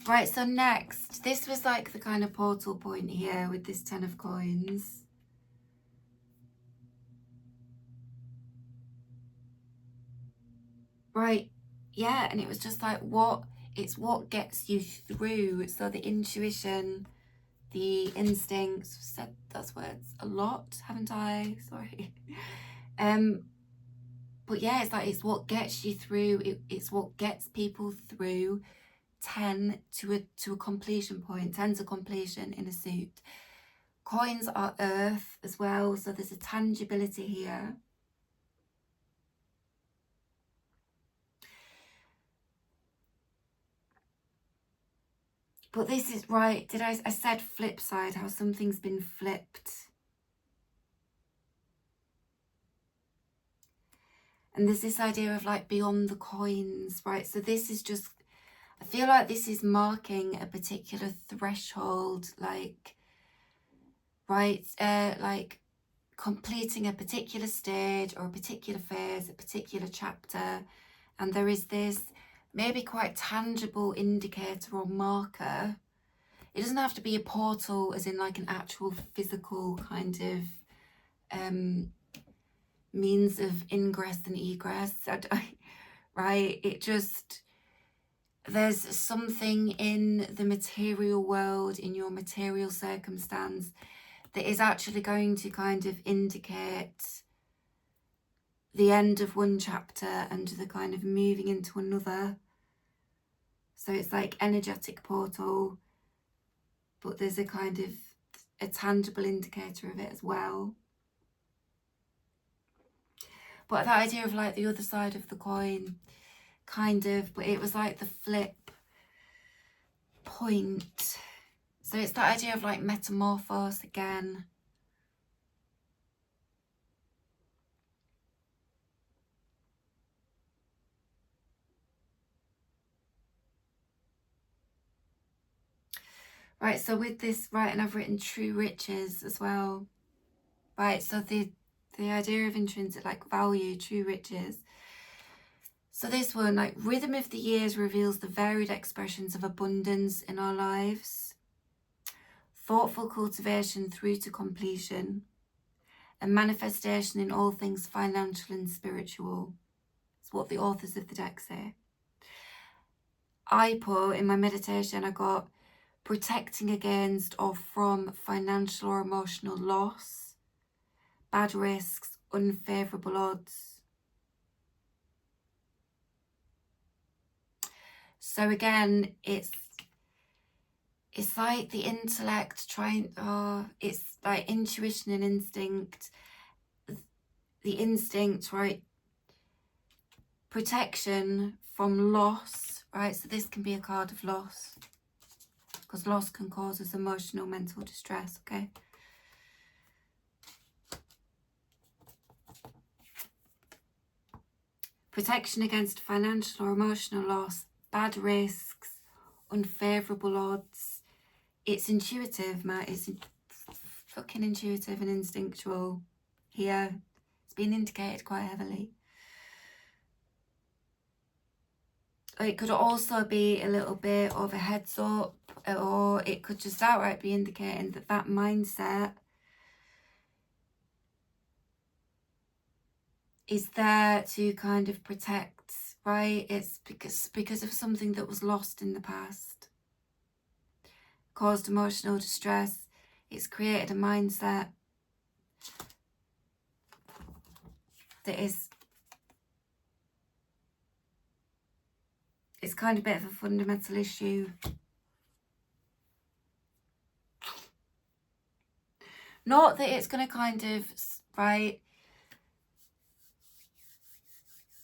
Right, so next, this was like the kind of portal point here with this 10 of coins. Right, yeah, and it was just like it's what gets you through. So the intuition, the instincts, I've said those words a lot, haven't I? Sorry. But yeah, it's like, it's what gets you through. It's what gets people through 10 to a completion point, 10 to completion in a suit. Coins are earth as well, so there's a tangibility here. But this is right. I said flip side, how something's been flipped. And there's this idea of like beyond the coins, right? So this is just, I feel like this is marking a particular threshold, like, right, like completing a particular stage or a particular phase, a particular chapter. And there is this maybe quite tangible indicator or marker. it doesn't have to be a portal as in like an actual physical kind of means of ingress and egress, right? It just, there's something in the material world, in your material circumstance, that is actually going to kind of indicate the end of one chapter and the kind of moving into another. So it's like energetic portal, but there's a kind of a tangible indicator of it as well. But that idea of like the other side of the coin, kind of, but it was like the flip point. So it's that idea of like metamorphose again. Right, so with this, right, and I've written true riches as well. Right, so the idea of intrinsic like value, true riches. So this one, like, rhythm of the years reveals the varied expressions of abundance in our lives. Thoughtful cultivation through to completion. And manifestation in all things financial and spiritual. It's what the authors of the deck say. I put in my meditation, I got protecting against or from financial or emotional loss, bad risks, unfavourable odds. So again, it's like the intellect trying, it's like intuition and instinct. The instinct, right? Protection from loss, right? So this can be a card of loss, because loss can cause us emotional, mental distress, okay? Protection against financial or emotional loss, bad risks, unfavourable odds. It's intuitive, Matt. It's fucking intuitive and instinctual here. It's been indicated quite heavily. It could also be a little bit of a heads up, or it could just outright be indicating that that mindset is there to kind of protect, right? It's because of something that was lost in the past, caused emotional distress. It's created a mindset that is, it's kind of a bit of a fundamental issue. Not that it's going to kind of, right?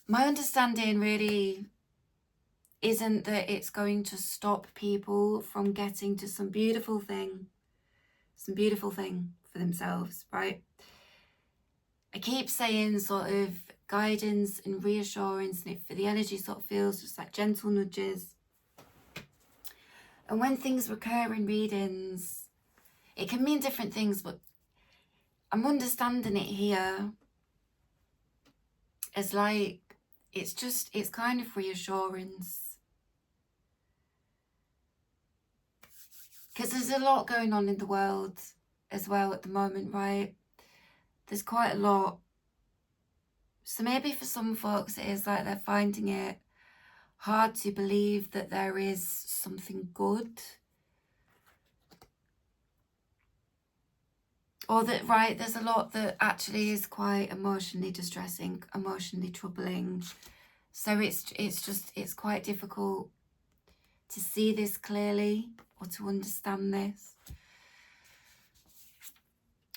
My understanding really isn't that it's going to stop people from getting to some beautiful thing for themselves, right? I keep saying sort of guidance and reassurance, and the energy sort of feels just like gentle nudges. And when things recur in readings, it can mean different things, but I'm understanding it here as like, it's kind of reassurance. Because there's a lot going on in the world as well at the moment, right? There's quite a lot. So maybe for some folks it is like they're finding it hard to believe that there is something good. Or that, right, there's a lot that actually is quite emotionally distressing, emotionally troubling. So it's quite difficult to see this clearly or to understand this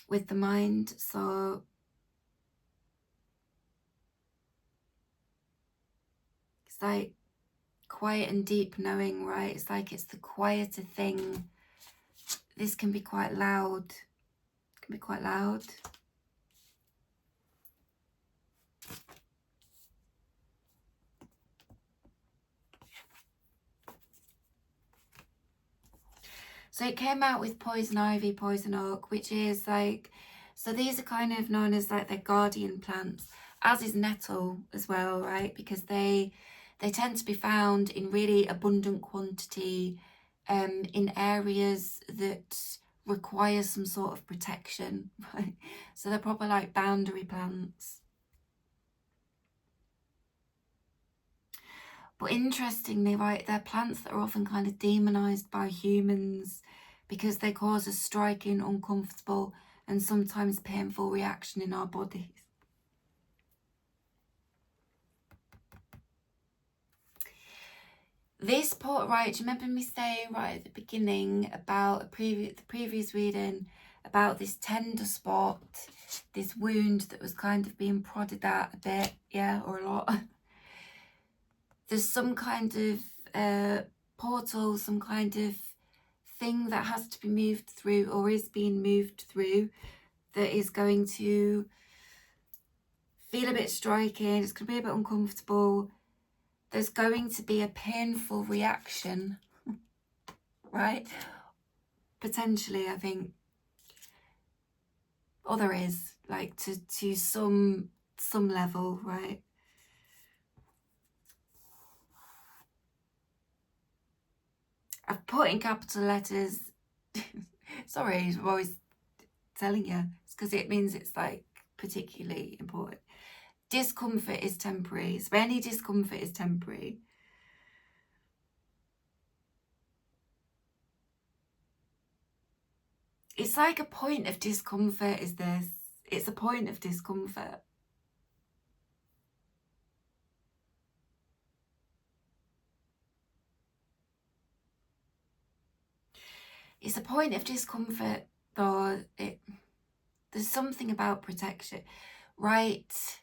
with the mind. So it's like quiet and deep knowing, right? It's like it's the quieter thing. This can be quite loud. It can be quite loud. So it came out with poison ivy, poison oak, which is like, so these are kind of known as like their guardian plants, as is nettle as well, right? Because they tend to be found in really abundant quantity in areas that require some sort of protection, right? So they're proper like boundary plants. But interestingly, right, they're plants that are often kind of demonized by humans because they cause a striking, uncomfortable, and sometimes painful reaction in our bodies. This part, right, do you remember me saying right at the beginning about the previous reading about this tender spot, this wound that was kind of being prodded at a bit, yeah, or a lot? There's some kind of portal, some kind of thing that has to be moved through or is being moved through that is going to feel a bit striking, it's going to be a bit uncomfortable. There's going to be a painful reaction, right? Potentially, I think. Or there is, like, to some level, right? I've put in capital letters. Sorry, I'm always telling you. It's because it means it's like particularly important. Discomfort is temporary. So any discomfort is temporary. It's like a point of discomfort is this. It's a point of discomfort. It's a point of discomfort, though. There's something about protection, right?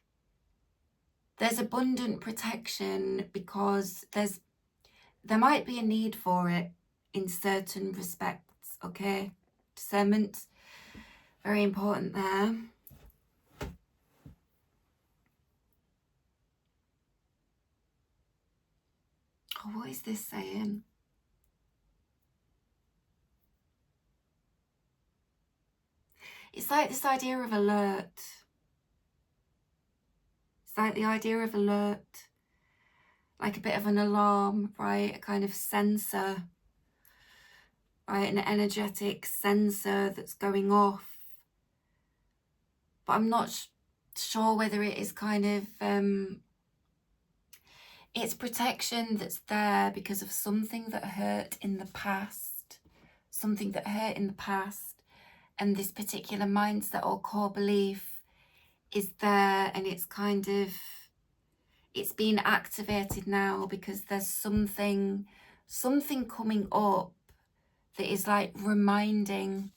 There's abundant protection because there might be a need for it in certain respects, okay? Discernment, very important there. Oh, what is this saying? It's like this idea of alert. It's like the idea of alert, like a bit of an alarm, right? A kind of sensor, right? An energetic sensor that's going off. But I'm not sure whether it is kind of, it's protection that's there because of something that hurt in the past. Something that hurt in the past. And this particular mindset or core belief is there, and it's kind of, it's being activated now because there's something coming up that is like reminding,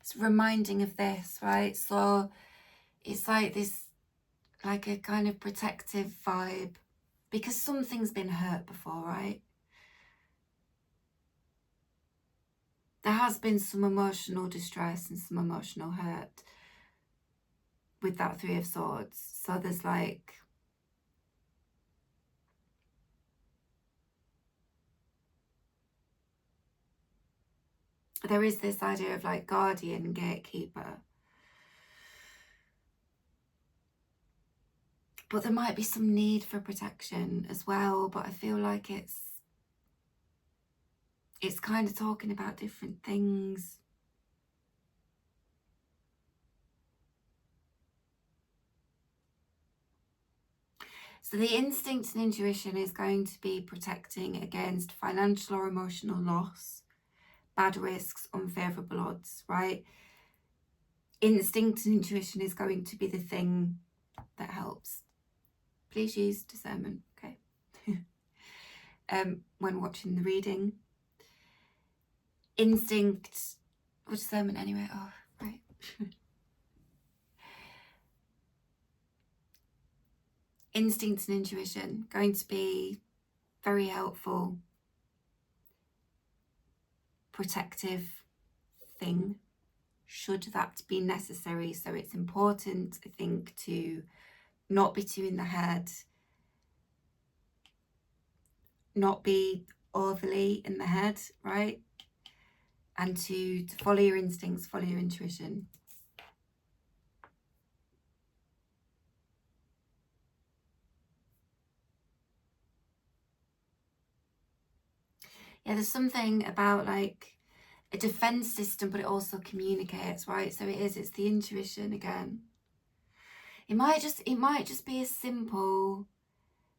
it's reminding of this, right? So it's like this, like a kind of protective vibe because something's been hurt before, right? There has been some emotional distress and some emotional hurt with that Three of Swords. So there's like, there is this idea of like guardian, gatekeeper. But there might be some need for protection as well. But I feel like it's kind of talking about different things. So the instinct and intuition is going to be protecting against financial or emotional loss, bad risks, unfavourable odds, right? Instinct and intuition is going to be the thing that helps. Please use discernment, okay? When watching the reading. Instinct, or discernment anyway, oh, right. Instinct and intuition, going to be very helpful, protective thing, should that be necessary. So it's important, I think, to not be too in the head, not be overly in the head, right? And to follow your instincts, follow your intuition. Yeah, there's something about like a defense system, but it also communicates, right? So it's the intuition again. It might just be as simple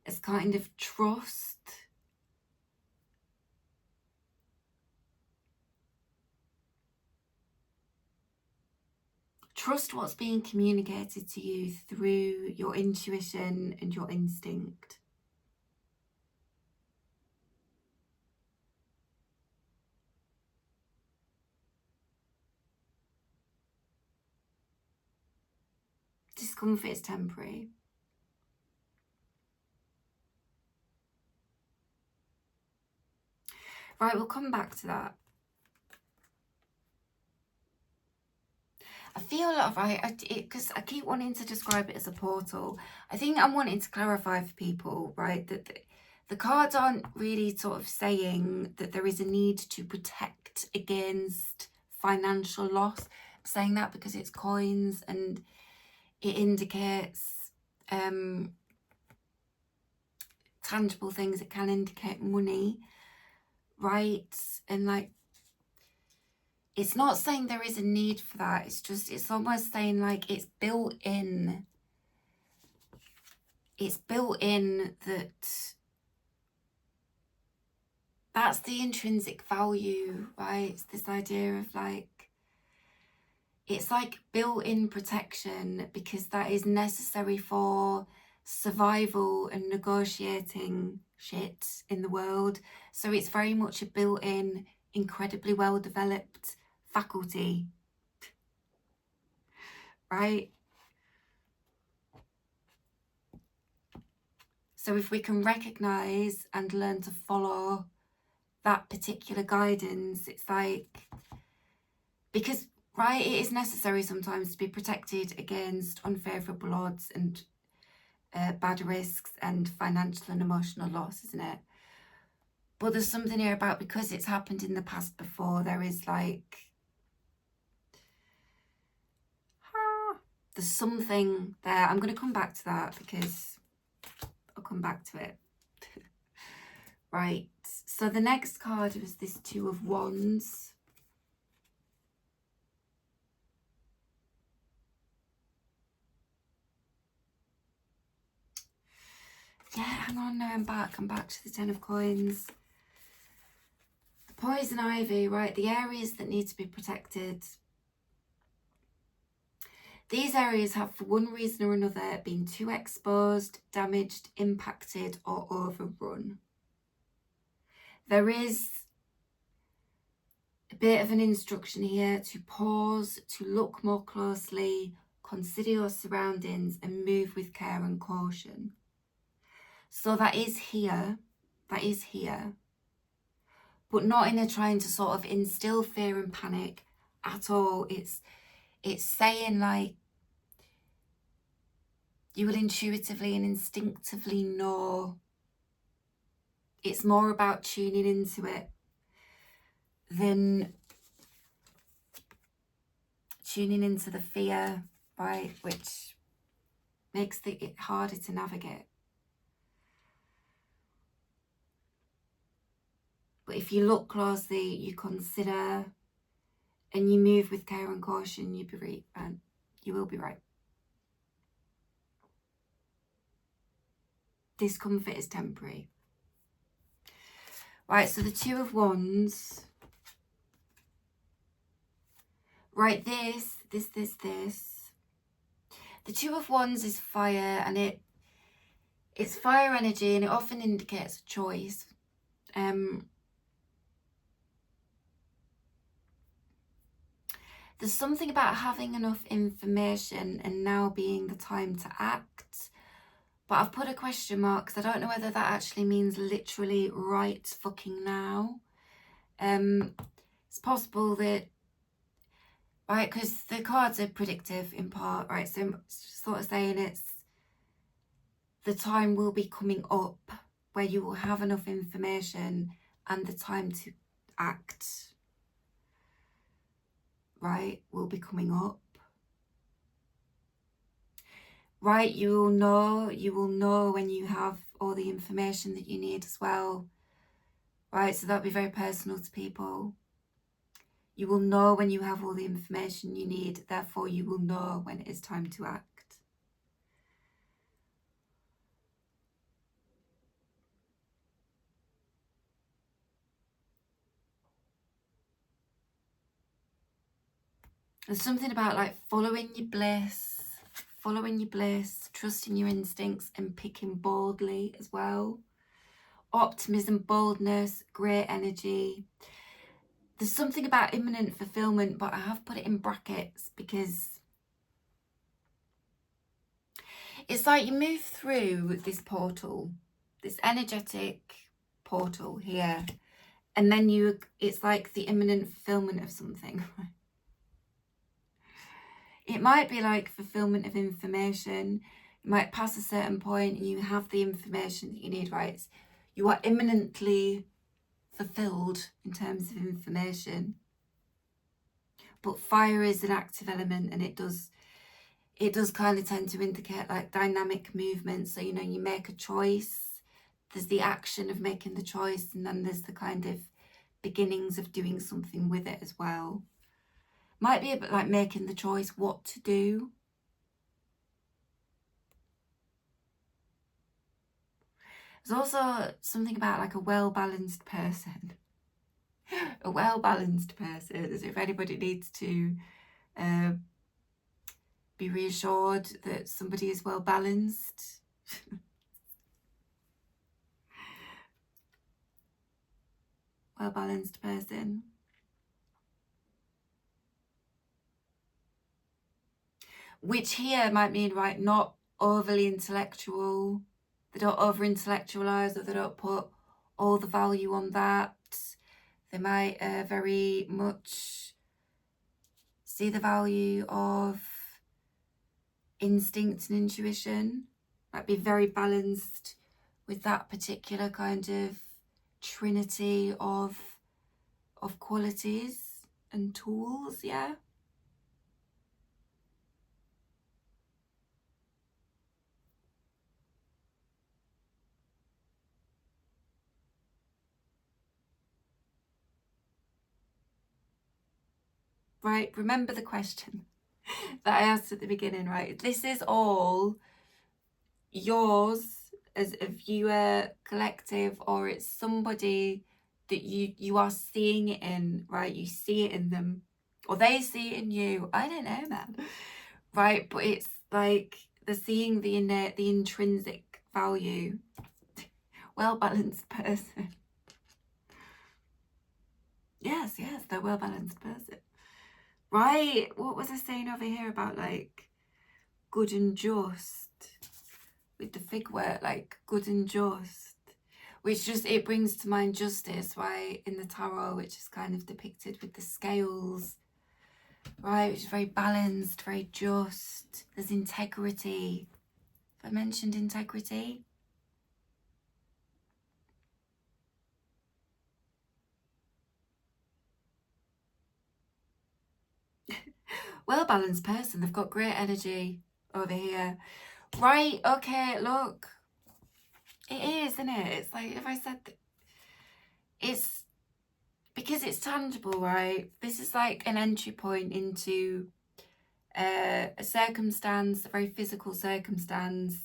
as kind of trust. Trust what's being communicated to you through your intuition and your instinct. Discomfort is temporary. Right, we'll come back to that. I feel right, because I keep wanting to describe it as a portal. I think I'm wanting to clarify for people, right, that the cards aren't really sort of saying that there is a need to protect against financial loss. I'm saying that because it's coins and it indicates tangible things. It can indicate money, right? And like, it's not saying there is a need for that. It's almost saying like it's built in. It's built in that's the intrinsic value, right? It's this idea of like, it's like built-in protection because that is necessary for survival and negotiating shit in the world. So it's very much a built-in, incredibly well-developed faculty, right? So if we can recognize and learn to follow that particular guidance, it's like, because, right, it is necessary sometimes to be protected against unfavourable odds and bad risks and financial and emotional loss, isn't it? But there's something here about, because it's happened in the past before, there is like, there's something there. I'm going to come back to that because I'll come back to it. Right, so the next card was this Two of Wands. Yeah, hang on, no, I'm back to the Ten of Coins. The poison ivy, right, the areas that need to be protected. These areas have, for one reason or another, been too exposed, damaged, impacted, or overrun. There is a bit of an instruction here to pause, to look more closely, consider your surroundings, and move with care and caution. So that is here, but not in a trying to sort of instill fear and panic at all. It's saying like, you will intuitively and instinctively know. It's more about tuning into it than tuning into the fear, right? Which makes it harder to navigate. But if you look closely, you consider, and you move with care and caution, you will be right. Discomfort is temporary. Right, so the Two of Wands. Right, this. The Two of Wands is fire, and it's fire energy, and it often indicates a choice. There's something about having enough information and now being the time to act. But I've put a question mark because I don't know whether that actually means literally right fucking now. It's possible that, right, because the cards are predictive in part, right? So I'm sort of saying it's the time will be coming up where you will have enough information and the time to act, right, will be coming up. Right, you will know when you have all the information that you need as well. right? So that'll be very personal to people. You will know when you have all the information you need, therefore you will know when it is time to act. There's something about like following your bliss, trusting your instincts and picking boldly as well. Optimism, boldness, great energy. There's something about imminent fulfillment, but I have put it in brackets because it's like you move through this portal, this energetic portal here, and then it's like the imminent fulfillment of something. It might be like fulfillment of information. You might pass a certain point and you have the information that you need, right? You are imminently fulfilled in terms of information. But fire is an active element, and it does kind of tend to indicate like dynamic movement. So, you know, you make a choice, there's the action of making the choice, and then there's the kind of beginnings of doing something with it as well. Might be a bit like making the choice what to do. There's also something about like a well-balanced person. A well-balanced person, as if anybody needs to be reassured that somebody is well-balanced. Well-balanced person. Which here might mean, right, not overly intellectual. They don't over-intellectualize, or they don't put all the value on that. They might very much see the value of instinct and intuition. Might be very balanced with that particular kind of trinity of qualities and tools, yeah. Right, remember the question that I asked at the beginning, right? This is all yours as a viewer, collective, or it's somebody that you are seeing it in, right? You see it in them, or they see it in you. I don't know, man. Right, but it's like they're seeing the innate, the intrinsic value. Well-balanced person. Yes, they're a well-balanced person. Right, what was I saying over here about like good and just? With the Figwort, like good and just, which just, it brings to mind justice, right, in the tarot, which is kind of depicted with the scales, right, which is very balanced, very just. There's integrity. Have I mentioned integrity? Well-balanced person. They've got great energy over here. Right, okay, look. It is, isn't it? It's like, if I said that, it's because it's tangible, right? This is like an entry point into a circumstance, a very physical circumstance,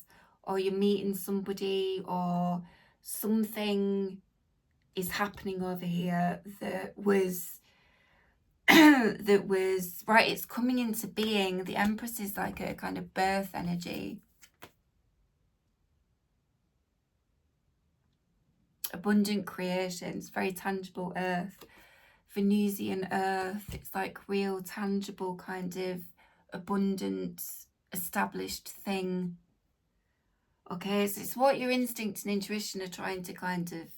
or you're meeting somebody, or something is happening over here that was that was right, it's coming into being. The Empress is like a kind of birth energy, abundant creation. It's very tangible earth, Venusian earth. It's like real tangible kind of abundant established thing. Okay, so it's what your instinct and intuition are trying to kind of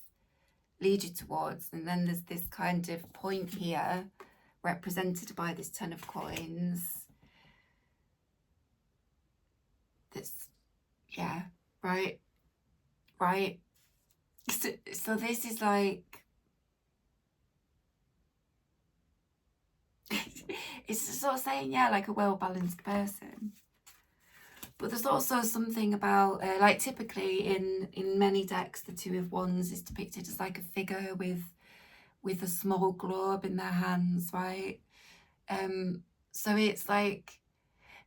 lead you towards. And then there's this kind of point here represented by this 10 of coins. That's, yeah, right. So this is like, it's sort of saying, yeah, like a well-balanced person. But there's also something about, like typically in many decks, the Two of Wands is depicted as like a figure with a small globe in their hands, right? So it's like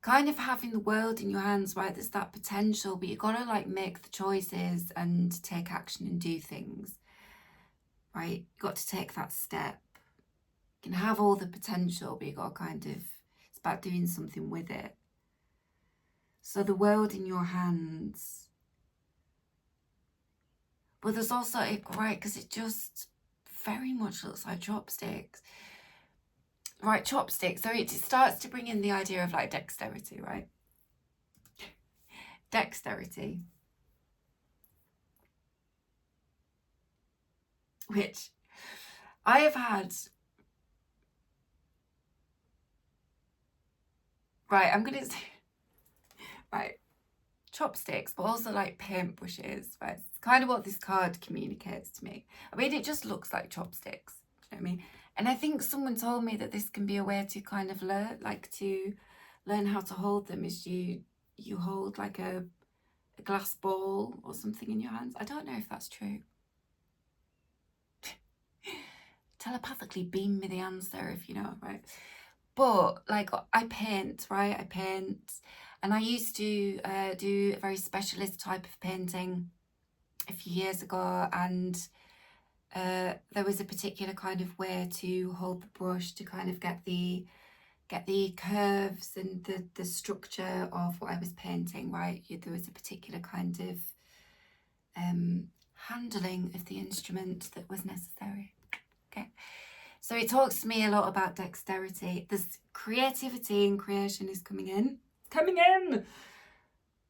kind of having the world in your hands, right? There's that potential, but you've got to like make the choices and take action and do things, right? You've got to take that step. You can have all the potential, but you've got to kind of, it's about doing something with it. So the world in your hands. But there's also, right, because it just very much looks like chopsticks. Right, chopsticks. So it starts to bring in the idea of like dexterity, right? Dexterity. Which I have had. Right, I'm going to say, right, chopsticks, but also like paintbrushes, right? It's kind of what this card communicates to me. I mean, it just looks like chopsticks, do you know what I mean? And I think someone told me that this can be a way to kind of learn, like to learn how to hold them, is you hold like a glass ball or something in your hands. I don't know if that's true. Telepathically beam me the answer if you know, right? But like I paint, right? I paint, and I used to do a very specialist type of painting a few years ago, and there was a particular kind of way to hold the brush to kind of get the curves and the structure of what I was painting, right? There was a particular kind of handling of the instrument that was necessary. Okay, so it talks to me a lot about dexterity. This creativity and creation is coming in,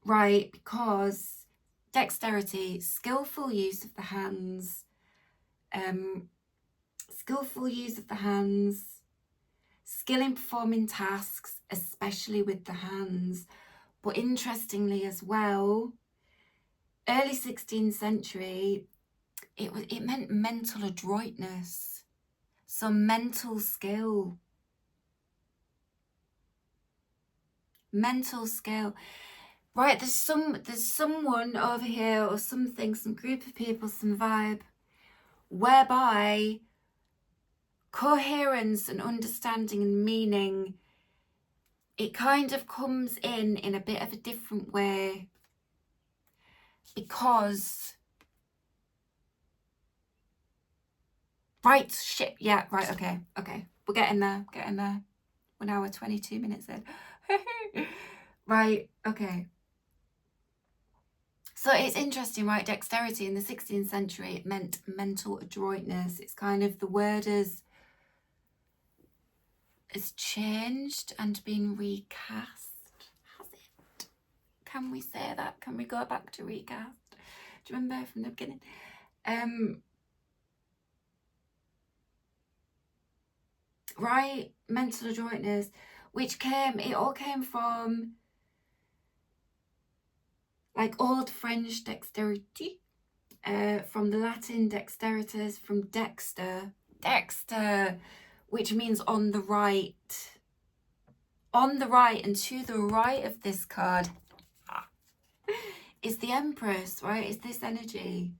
right? Because dexterity, skillful use of the hands, skill in performing tasks, especially with the hands. But interestingly as well, early 16th century, it meant mental adroitness, some mental skill. Right, there's someone over here or something, some group of people, some vibe, whereby coherence and understanding and meaning, it kind of comes in a bit of a different way, because right, shit, yeah, right, okay, we're getting there, 1 hour 22 minutes in. Right, okay, so it's interesting, right? Dexterity in the 16th century, it meant mental adroitness. It's kind of, the word has changed and been recast. Has it? Can we say that? Can we go back to recast? Do you remember from the beginning? Right, mental adroitness, which it all came from like old French dexterity, from the Latin dexteritas, from dexter, which means on the right. And to the right of this card is the Empress, right? Is this energy.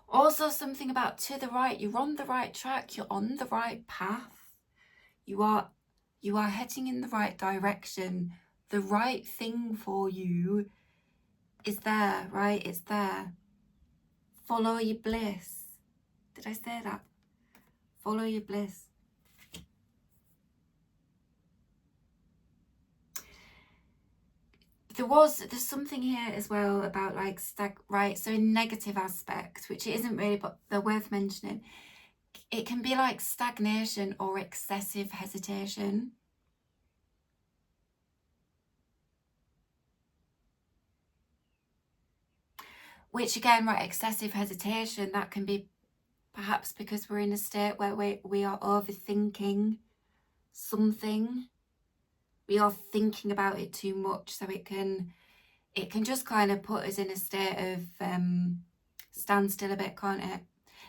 Also something about to the right, you're on the right track, you're on the right path, you are heading in the right direction. The right thing for you is there, right? It's there. Follow your bliss. Did I say that? Follow your bliss. There's something here as well about like right, so in negative aspect, which it isn't really, but they're worth mentioning. It can be like stagnation or excessive hesitation. Which again, right, excessive hesitation, that can be perhaps because we're in a state where we are overthinking something. We are thinking about it too much, so it can just kind of put us in a state of standstill a bit, can't it?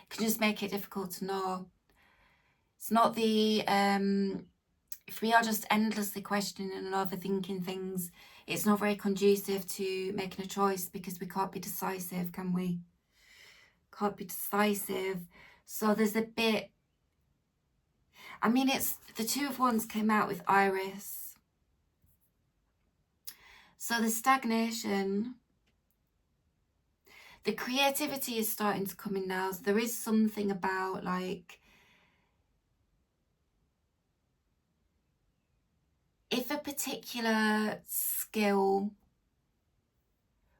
It can just make it difficult to know. It's not the if we are just endlessly questioning and overthinking things, it's not very conducive to making a choice, because we can't be decisive, can we? Can't be decisive. So there's a bit, I mean, it's the Two of Wands came out with Iris. So the stagnation, the creativity is starting to come in now. So there is something about like, if a particular skill,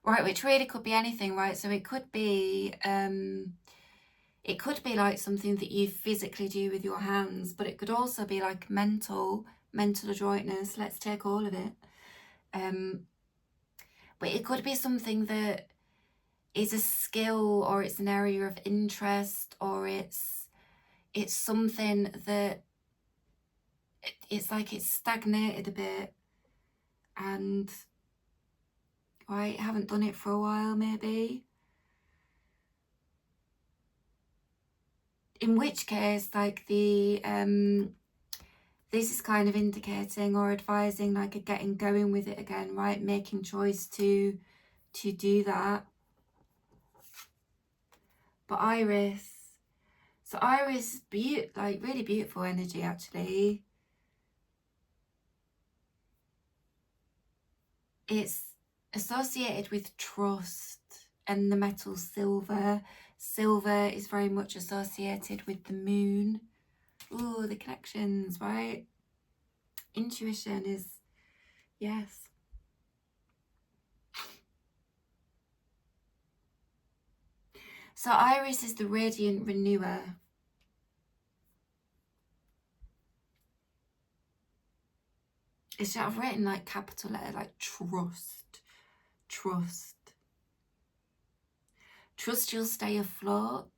right, which really could be anything, right? So it could be like something that you physically do with your hands, but it could also be like mental adroitness. Let's take all of it. But it could be something that is a skill, or it's an area of interest, or it's something that it's like it's stagnated a bit, and right, haven't done it for a while maybe. In which case, like the this is kind of indicating or advising like a getting going with it again, right? Making choice to do that. But Iris, so Iris, like really beautiful energy actually. It's associated with trust and the metal silver. Silver is very much associated with the moon. Ooh, the connections, right? Intuition is, yes. So Iris is the radiant renewer. It's, I've written like capital letter, like trust. Trust. Trust you'll stay afloat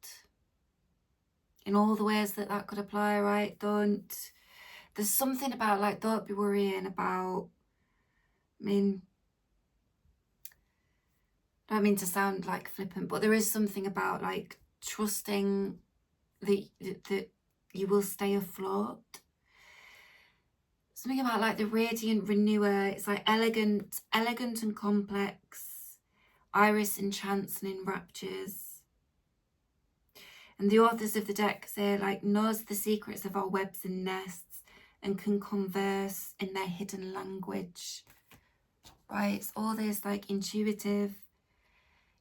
in all the ways that that could apply, right? Don't, there's something about like, don't be worrying about, I mean, I don't mean to sound like flippant, but there is something about like trusting that you will stay afloat. Something about like the radiant renewer. It's like elegant and complex. Iris enchants and enraptures. And the authors of the deck say like knows the secrets of our webs and nests and can converse in their hidden language. Right, it's all this like intuitive,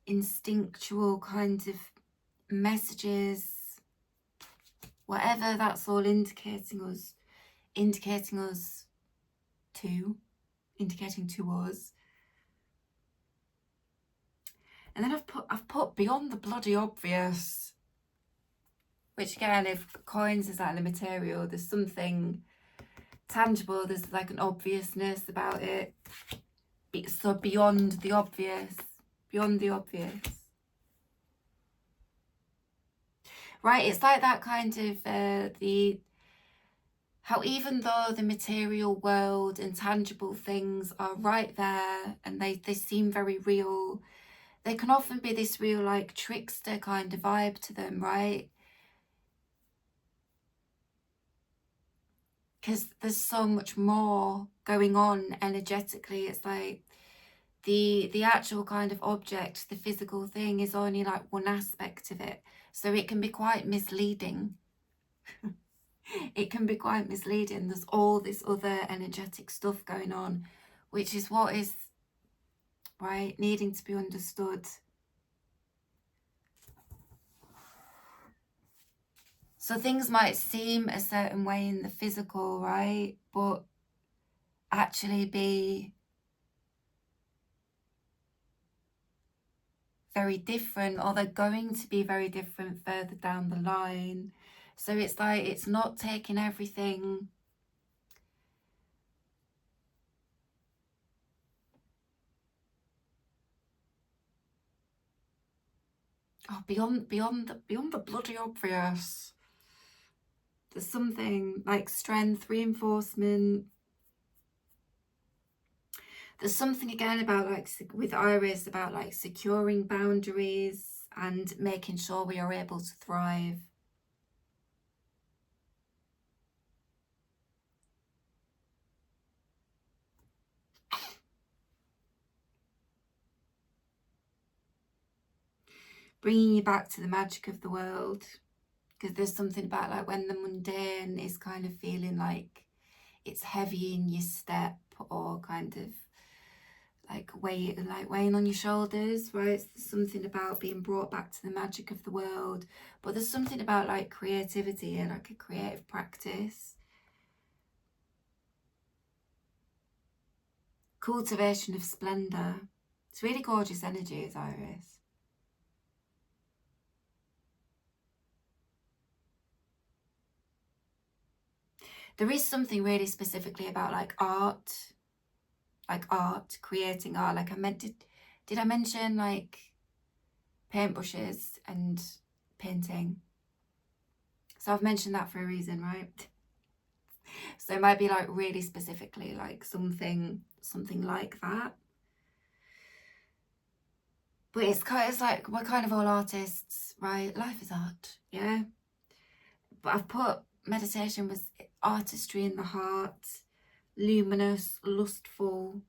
instinctual kind of messages, whatever that's all indicating to us. And then I've put beyond the bloody obvious, which again, if coins is like the material, there's something tangible, there's like an obviousness about it. So beyond the obvious. Right, it's like that kind of how even though the material world and tangible things are right there and they seem very real, they can often be this real like trickster kind of vibe to them, right? Because there's so much more going on energetically. It's like the actual kind of object, the physical thing, is only like one aspect of it. So it can be quite misleading. It can be quite misleading. There's all this other energetic stuff going on, which is what is, right, needing to be understood. So things might seem a certain way in the physical, right, but actually be very different, or they're going to be very different further down the line. So it's like, it's not taking everything beyond the bloody obvious. There's something like strength, reinforcement. There's something again about like with Iris about like securing boundaries and making sure we are able to thrive. bringing you back to the magic of the world. Because there's something about like when the mundane is kind of feeling like it's heavy in your step, or kind of like weighing on your shoulders, right? There's something about being brought back to the magic of the world. But there's something about like creativity and like a creative practice. Cultivation of splendor. It's really gorgeous energies, Iris. There is something really specifically about like art, creating art. Like did I mention like paintbrushes and painting? So I've mentioned that for a reason, right? So it might be like really specifically like something like that. But it's like we're kind of all artists, right? Life is art, yeah. But I've put meditation was artistry in the heart, luminous, lustful.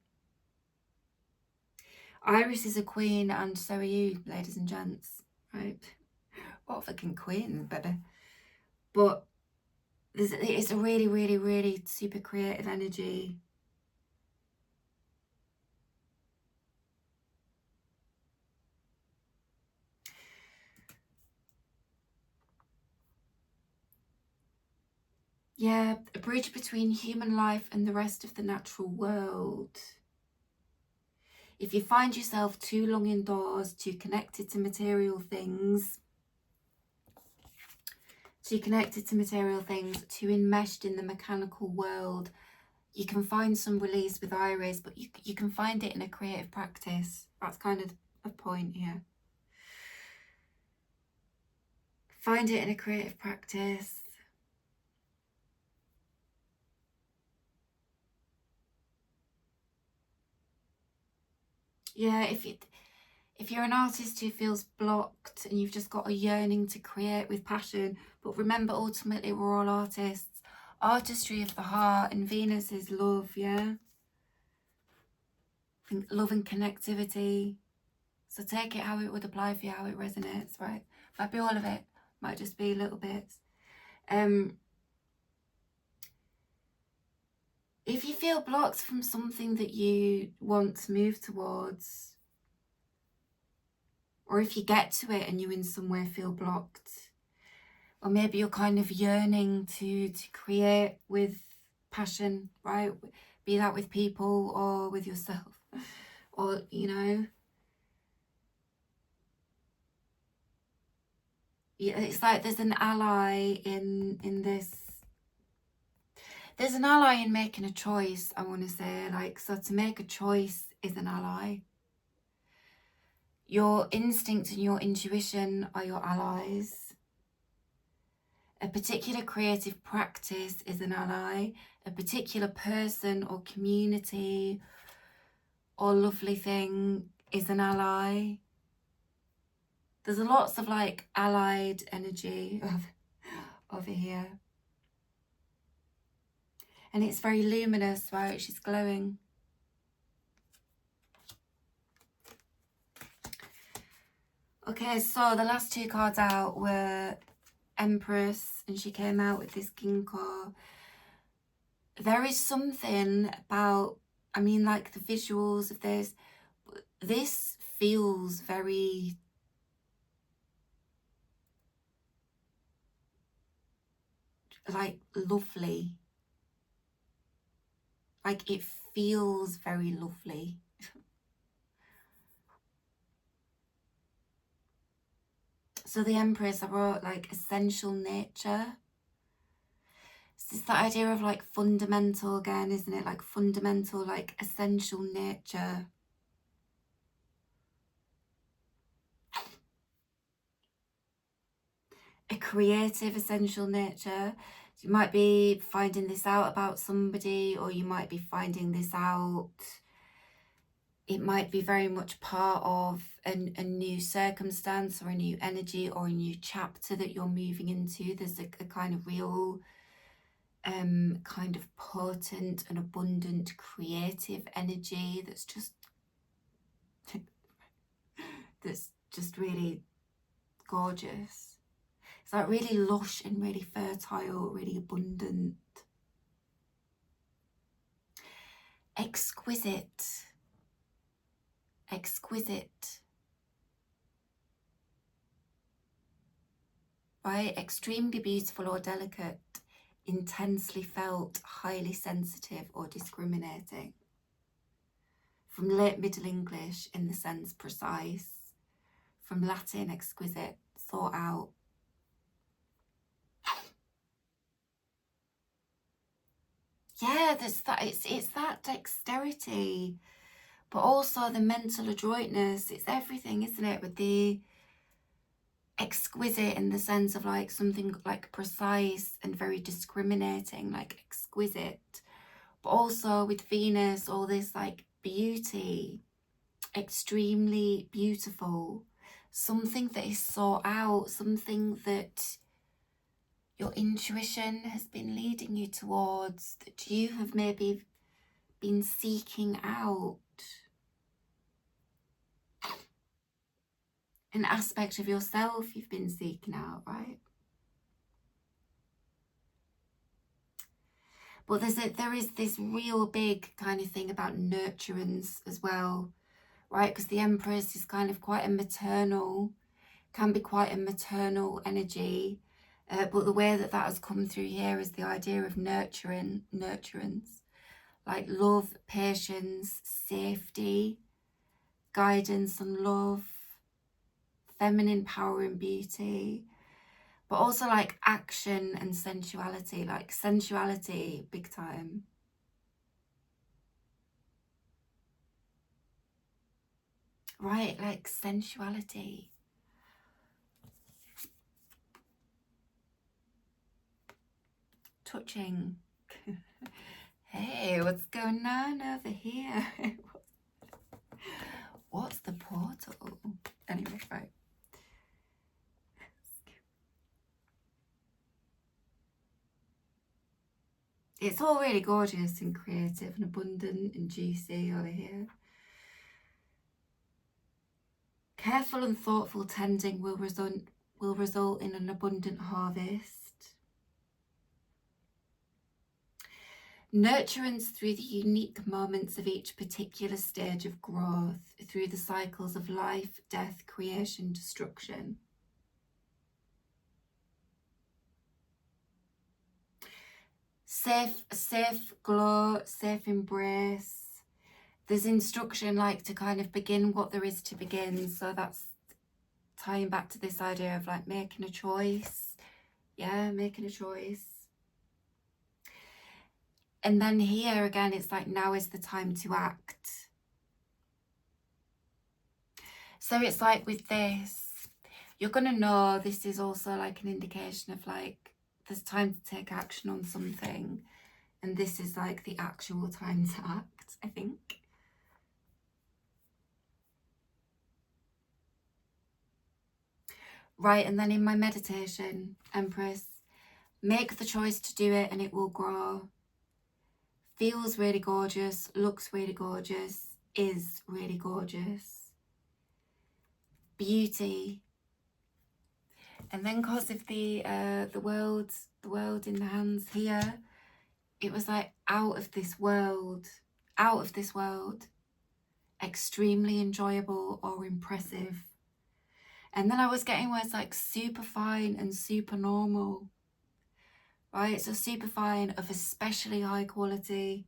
Iris is a queen, and so are you, ladies and gents, right? What fucking queen, better. But it's a really, really, really super creative energy. Yeah, a bridge between human life and the rest of the natural world. If you find yourself too long indoors, too connected to material things, too enmeshed in the mechanical world, you can find some release with Iris, but you can find it in a creative practice. That's kind of a point here. Find it in a creative practice. Yeah, if you're an artist who feels blocked and you've just got a yearning to create with passion, but remember, ultimately we're all artists. Artistry of the heart, and Venus is love, yeah? Love and connectivity. So take it how it would apply for you, how it resonates, right? Might be all of it, might just be little bits. If you feel blocked from something that you want to move towards, or if you get to it and you in some way feel blocked, or maybe you're kind of yearning to create with passion, right? Be that with people or with yourself, or, you know, yeah, it's like there's an ally in this. There's an ally in making a choice, I want to say. Like, so to make a choice is an ally. Your instinct and your intuition are your allies. A particular creative practice is an ally. A particular person or community or lovely thing is an ally. There's lots of like allied energy over here. And it's very luminous, right? She's glowing. Okay, so the last two cards out were Empress, and she came out with this Ginkgo. There is something about, I mean, like the visuals of this feels very like lovely. Like it feels very lovely. So the Empress, I wrote like essential nature. It's that idea of like fundamental again, isn't it? Like fundamental, like essential nature. A creative essential nature. You might be finding this out about somebody, or you might be finding this out. It might be very much part of a new circumstance or a new energy or a new chapter that you're moving into. There's a kind of real kind of potent and abundant creative energy that's just really gorgeous. It's like really lush and really fertile, really abundant. Exquisite. Exquisite. Right? Extremely beautiful or delicate. Intensely felt, highly sensitive or discriminating. From late Middle English in the sense precise. From Latin exquisite, thought out. Yeah, there's that. It's that dexterity, but also the mental adroitness. It's everything, isn't it? With the exquisite in the sense of like something like precise and very discriminating, like exquisite. But also with Venus, all this like beauty, extremely beautiful, something that is sought out, something that your intuition has been leading you towards, that you have maybe been seeking out. An aspect of yourself you've been seeking out, right? But there is this real big kind of thing about nurturance as well, right? Because the Empress is kind of quite a maternal, can be quite a maternal energy. But the way that has come through here is the idea of nurturance, like love, patience, safety, guidance and love, feminine power and beauty, but also like action and sensuality, like sensuality big time. Right, like sensuality. Touching. Hey, what's going on over here? What's the portal? Anyway, right. It's all really gorgeous and creative and abundant and juicy over here. Careful and thoughtful tending will result in an abundant harvest. Nurturance through the unique moments of each particular stage of growth, through the cycles of life, death, creation, destruction. Safe glow, safe embrace. There's instruction like to kind of begin what there is to begin. So that's tying back to this idea of like making a choice. Yeah, making a choice. And then here again, it's like now is the time to act. So it's like with this, you're going to know this is also like an indication of like there's time to take action on something. And this is like the actual time to act, I think. Right, and then in my meditation, Empress, make the choice to do it and it will grow. Feels really gorgeous, looks really gorgeous, is really gorgeous. Beauty. And then because of the world in the hands here, it was like out of this world, extremely enjoyable or impressive. And then I was getting words like super fine and super normal, right? So super fine of especially high quality.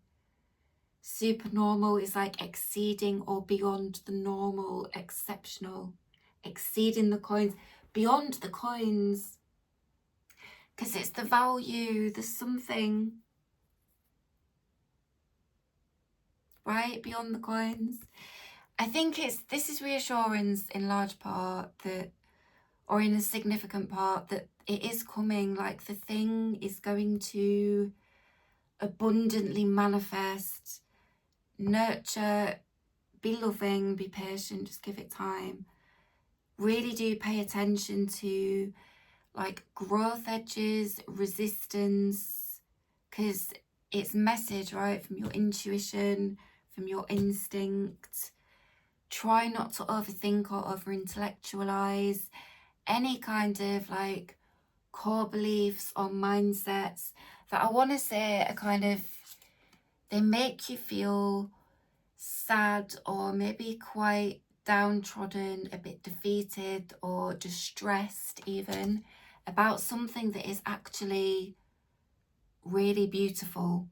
Super normal is like exceeding or beyond the normal, exceptional, exceeding the coins, beyond the coins. Because it's the value, there's something, right, beyond the coins. I think this is reassurance in large part that, or in a significant part, that it is coming, like the thing is going to abundantly manifest, nurture, be loving, be patient, just give it time. Really do pay attention to like growth edges, resistance, because it's message, right, from your intuition, from your instinct. Try not to overthink or over-intellectualize any kind of like core beliefs or mindsets that I want to say are kind of, they make you feel sad or maybe quite downtrodden, a bit defeated or distressed even about something that is actually really beautiful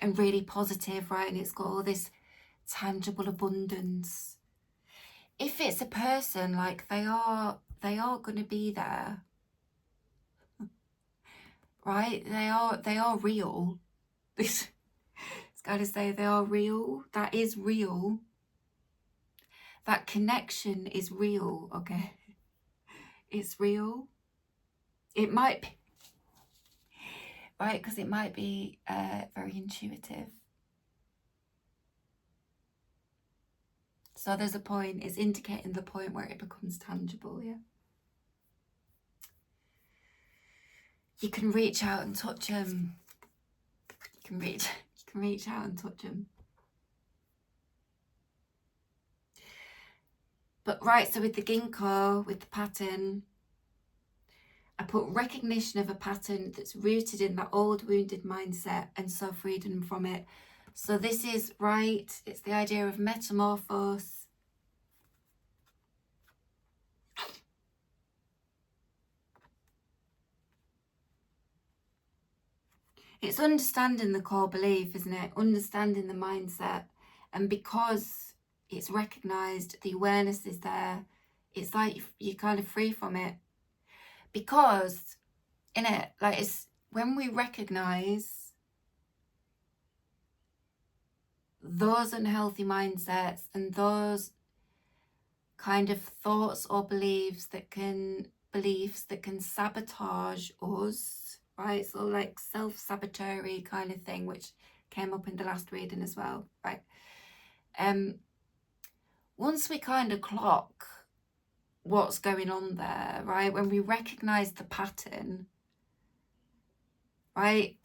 and really positive, right? And it's got all this tangible abundance. If it's a person, like they are going to be there, right? They are real. It's got to say they are real. That is real. That connection is real, okay? It's real. It might be, right? Because it might be very intuitive. So there's a point, it's indicating the point where it becomes tangible, yeah? You can reach out and touch them. You can reach out and touch them. But right, so with the ginkgo, with the pattern, I put recognition of a pattern that's rooted in that old wounded mindset and so freedom from it. So this is right, it's the idea of metamorphose. It's understanding the core belief, isn't it? Understanding the mindset. And because it's recognised, the awareness is there, it's like you're kind of free from it. Because, in it, like it's when we recognise those unhealthy mindsets and those kind of thoughts or beliefs that can sabotage us, right? So like self-sabotatory kind of thing, which came up in the last reading as well, right? Once we kind of clock what's going on there, right, when we recognize the pattern, right,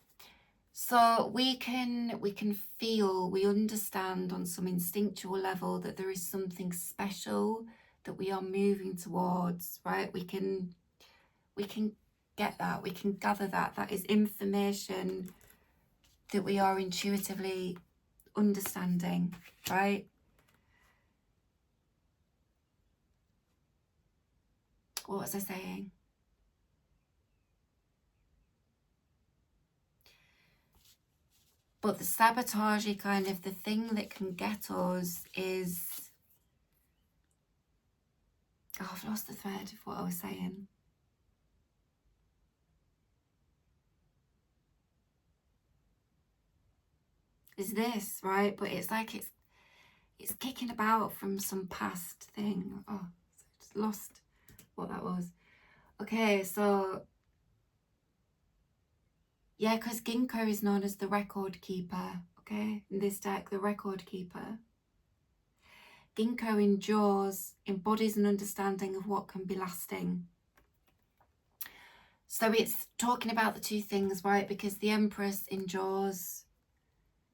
so we can feel, we understand on some instinctual level that there is something special that we are moving towards, right? We can get that, we can gather that. That is information that we are intuitively understanding, right? What was I saying? But the sabotagey kind of, the thing that can get us is, oh, I've lost the thread of what I was saying. Is this, right? But it's like it's kicking about from some past thing. Oh, I just lost what that was. Okay, so yeah, because ginkgo is known as the record keeper, okay? In this deck, the record keeper. Ginkgo endures, embodies an understanding of what can be lasting. So it's talking about the two things, right? Because the Empress endures.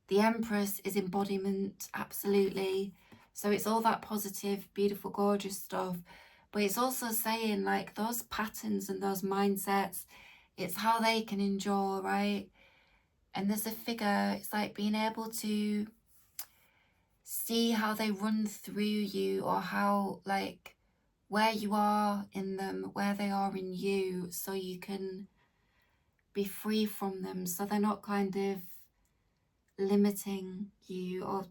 The Empress is embodiment, absolutely. So it's all that positive, beautiful, gorgeous stuff. But it's also saying like those patterns and those mindsets, it's how they can endure, right? And there's a figure, it's like being able to see how they run through you, or how, like, where you are in them, where they are in you, so you can be free from them, so they're not kind of limiting you, or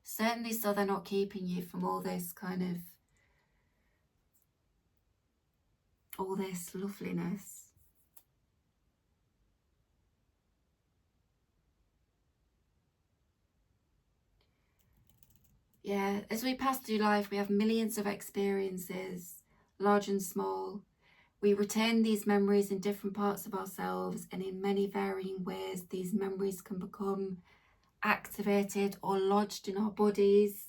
certainly so they're not keeping you from all this kind of, all this loveliness. Yeah, as we pass through life, we have millions of experiences, large and small. We retain these memories in different parts of ourselves, and in many varying ways, these memories can become activated or lodged in our bodies,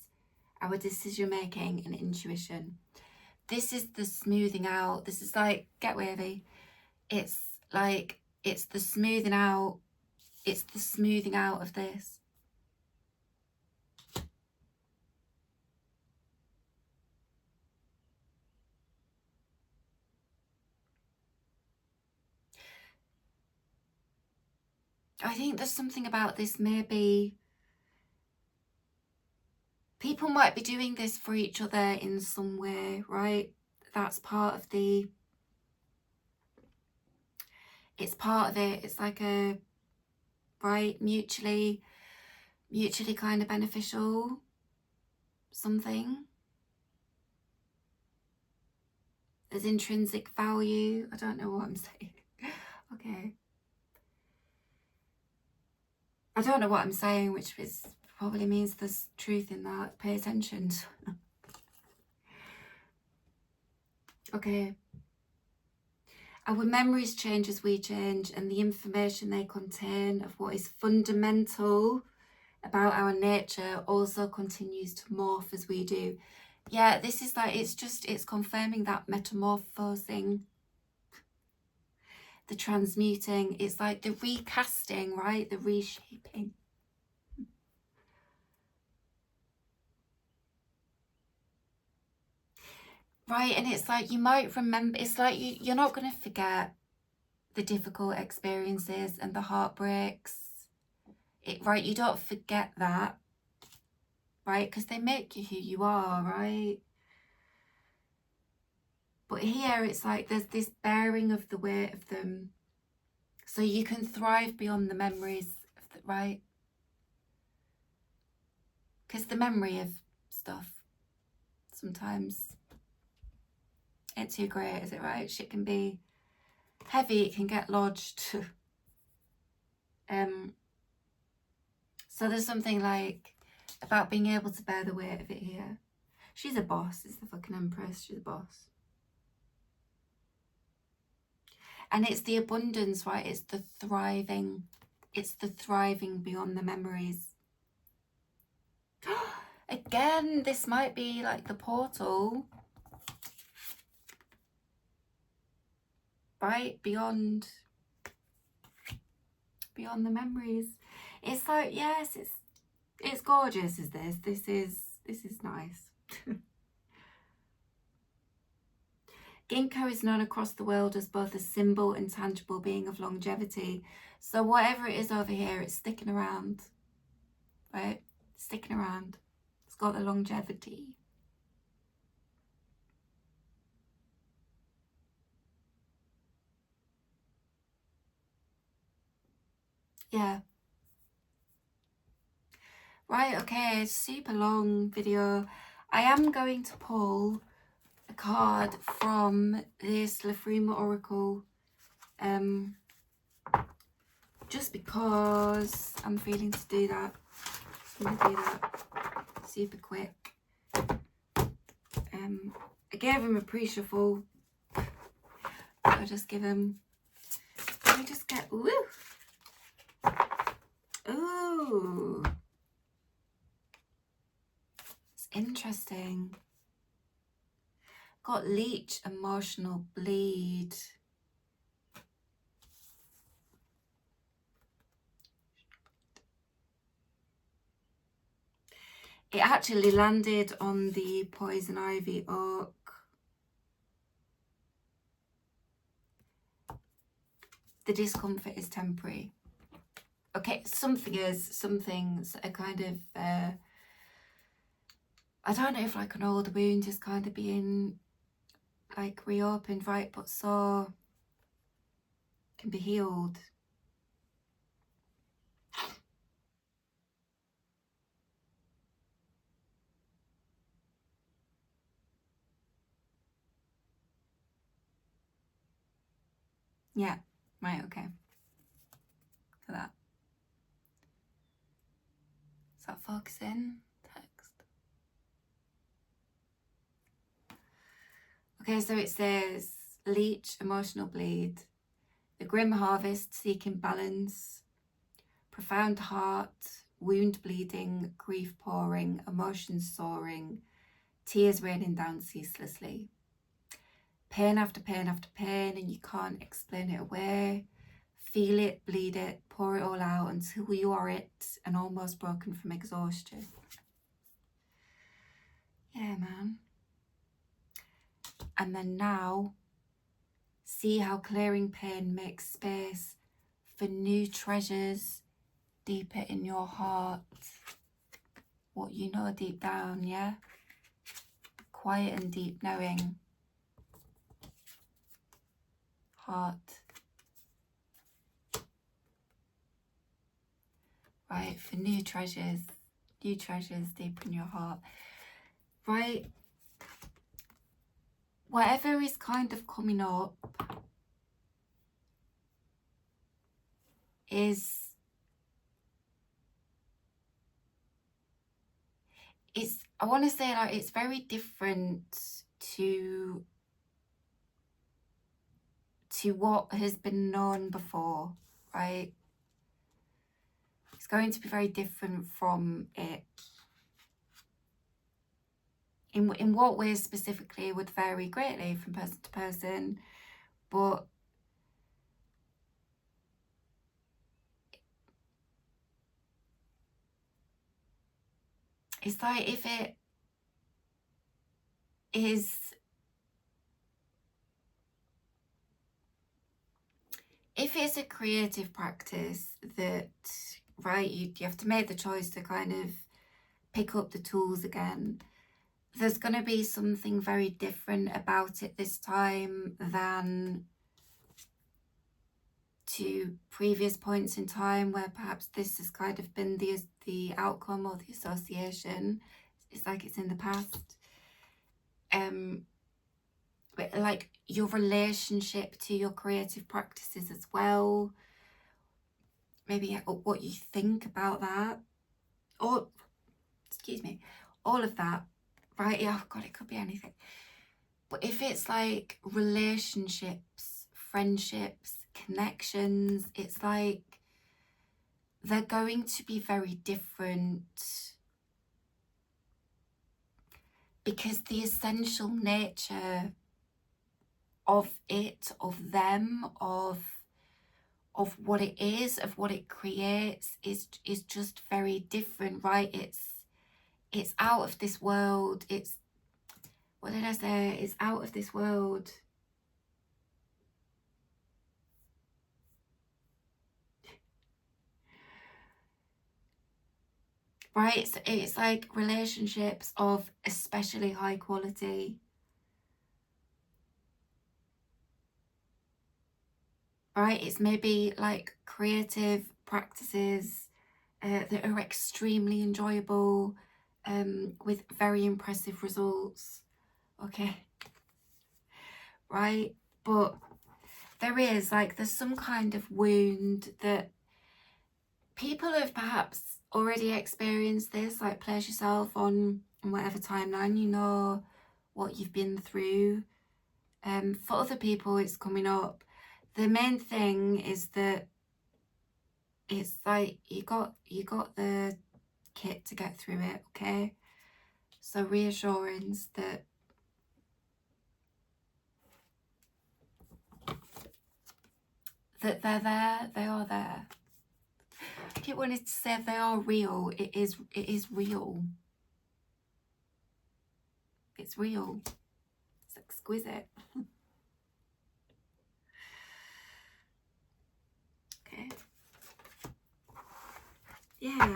our decision making and intuition. This is the smoothing out. This is like, get wavy. It's like, it's the smoothing out. It's the smoothing out of this. I think there's something about this, maybe people might be doing this for each other in some way, right? That's part of the, it's part of it. It's like a, right, mutually kind of beneficial something. There's intrinsic value. I don't know what I'm saying. Okay. I don't know what I'm saying, which is probably means there's truth in that. Pay attention. Okay. Our memories change as we change, and the information they contain of what is fundamental about our nature also continues to morph as we do. Yeah, this is like, it's confirming that metamorphosing, the transmuting. It's like the recasting, right? The reshaping. Right, and it's like you might remember, it's like you're not going to forget the difficult experiences and the heartbreaks. Right, you don't forget that, right? Because they make you who you are, right? But here it's like there's this bearing of the weight of them. So you can thrive beyond the memories, right? Because the memory of stuff, sometimes it's too great, is it, right? Shit can be heavy, it can get lodged. So there's something like about being able to bear the weight of it here. She's a boss, it's the fucking Empress, she's a boss. And it's the abundance, right? It's the thriving beyond the memories. Again, this might be like the portal, right? Beyond the memories. It's like, yes, it's gorgeous, is this. This is nice. Ginkgo is known across the world as both a symbol and tangible being of longevity. So whatever it is over here, it's sticking around, right? Sticking around. It's got the longevity. Yeah. Right, okay, super long video. I am going to pull a card from this Lafrima Oracle. Just because I'm feeling to do that. I'm gonna do that super quick. I gave him a pre-shuffle. I'll just give him, let me just get, ooh. Ooh. It's interesting. Got leech, emotional bleed. It actually landed on the poison ivy oak. The discomfort is temporary. Okay, something's a kind of, I don't know if like an old wound is kind of being like reopened, right? But so can be healed. Yeah, right, okay. For that. Is that focusing? Text. Okay, so it says leech, emotional bleed, the grim harvest, seeking balance, profound heart, wound bleeding, grief pouring, emotions soaring, tears raining down ceaselessly. Pain after pain after pain, and you can't explain it away. Feel it, bleed it, pour it all out until you are it and almost broken from exhaustion. Yeah, man. And then now, see how clearing pain makes space for new treasures deeper in your heart. What you know deep down, yeah? Quiet and deep knowing. Heart. Right, for new treasures deep in your heart. Right, whatever is kind of coming up is, I want to say, like, it's very different to what has been known before, right? It's going to be very different from it. In what ways specifically would vary greatly from person to person, but it's like if it's a creative practice that, right, you have to make the choice to kind of pick up the tools again. There's going to be something very different about it this time than to previous points in time where perhaps this has kind of been the outcome or the association. It's like it's in the past. But like your relationship to your creative practices as well. Maybe what you think about that. Or, excuse me, all of that. Right, yeah, oh God, it could be anything. But if it's like relationships, friendships, connections, it's like they're going to be very different because the essential nature of it, of them, of what it is, of what it creates is just very different, right? It's out of this world. It's, what did I say? It's out of this world. Right? It's like relationships of especially high quality. Right? It's maybe like creative practices that are extremely enjoyable, with very impressive results. Okay. Right? But there's some kind of wound that people have perhaps already experienced this. Like, place yourself on whatever timeline, you know what you've been through. For other people, it's coming up. The main thing is that it's like you got the kit to get through it, okay? So reassurance that they're there, they are there. I keep wanting to say they are real. It is real. It's real. It's exquisite. Okay. Yeah.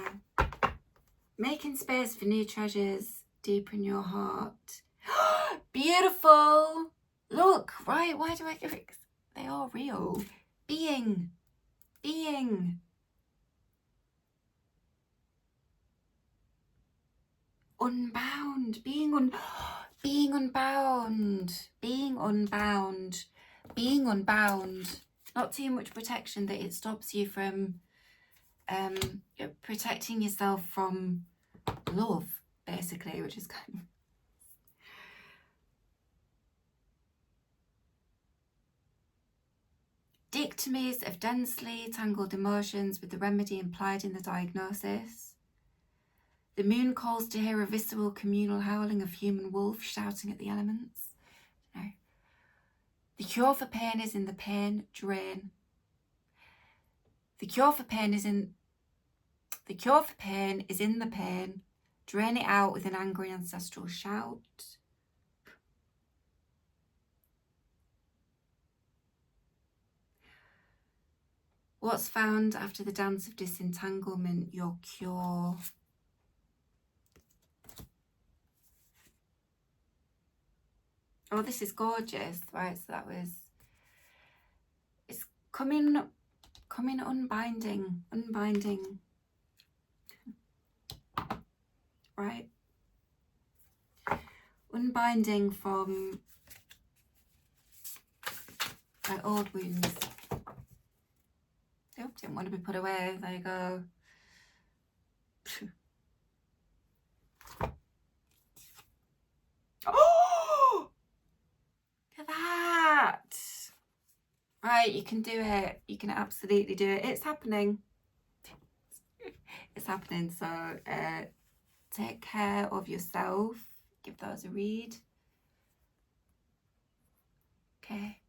Making space for new treasures deep in your heart. Beautiful. Look, right, why do I give it? They are real. Being. Unbound. Being unbound. Not too much protection that it stops you from protecting yourself from love, basically, which is kind of... Dichotomies of densely tangled emotions with the remedy implied in the diagnosis. The moon calls to hear a visceral communal howling of human wolves shouting at the elements. No. The cure for pain is in the pain, drain. The cure for pain is in the pain, drain it out with an angry ancestral shout. What's found after the dance of disentanglement? Your cure. Oh, this is gorgeous. Right, so that was... It's coming unbinding. Right. Unbinding from my old wounds. Oh, didn't want to be put away. There you go. Oh! Look at that. Right, you can do it. You can absolutely do it. It's happening. It's happening. So take care of yourself. Give those a read. Okay.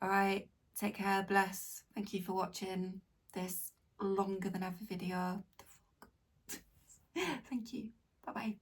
All right. Take care. Bless. Thank you for watching this longer than ever video. Thank you. Bye-bye.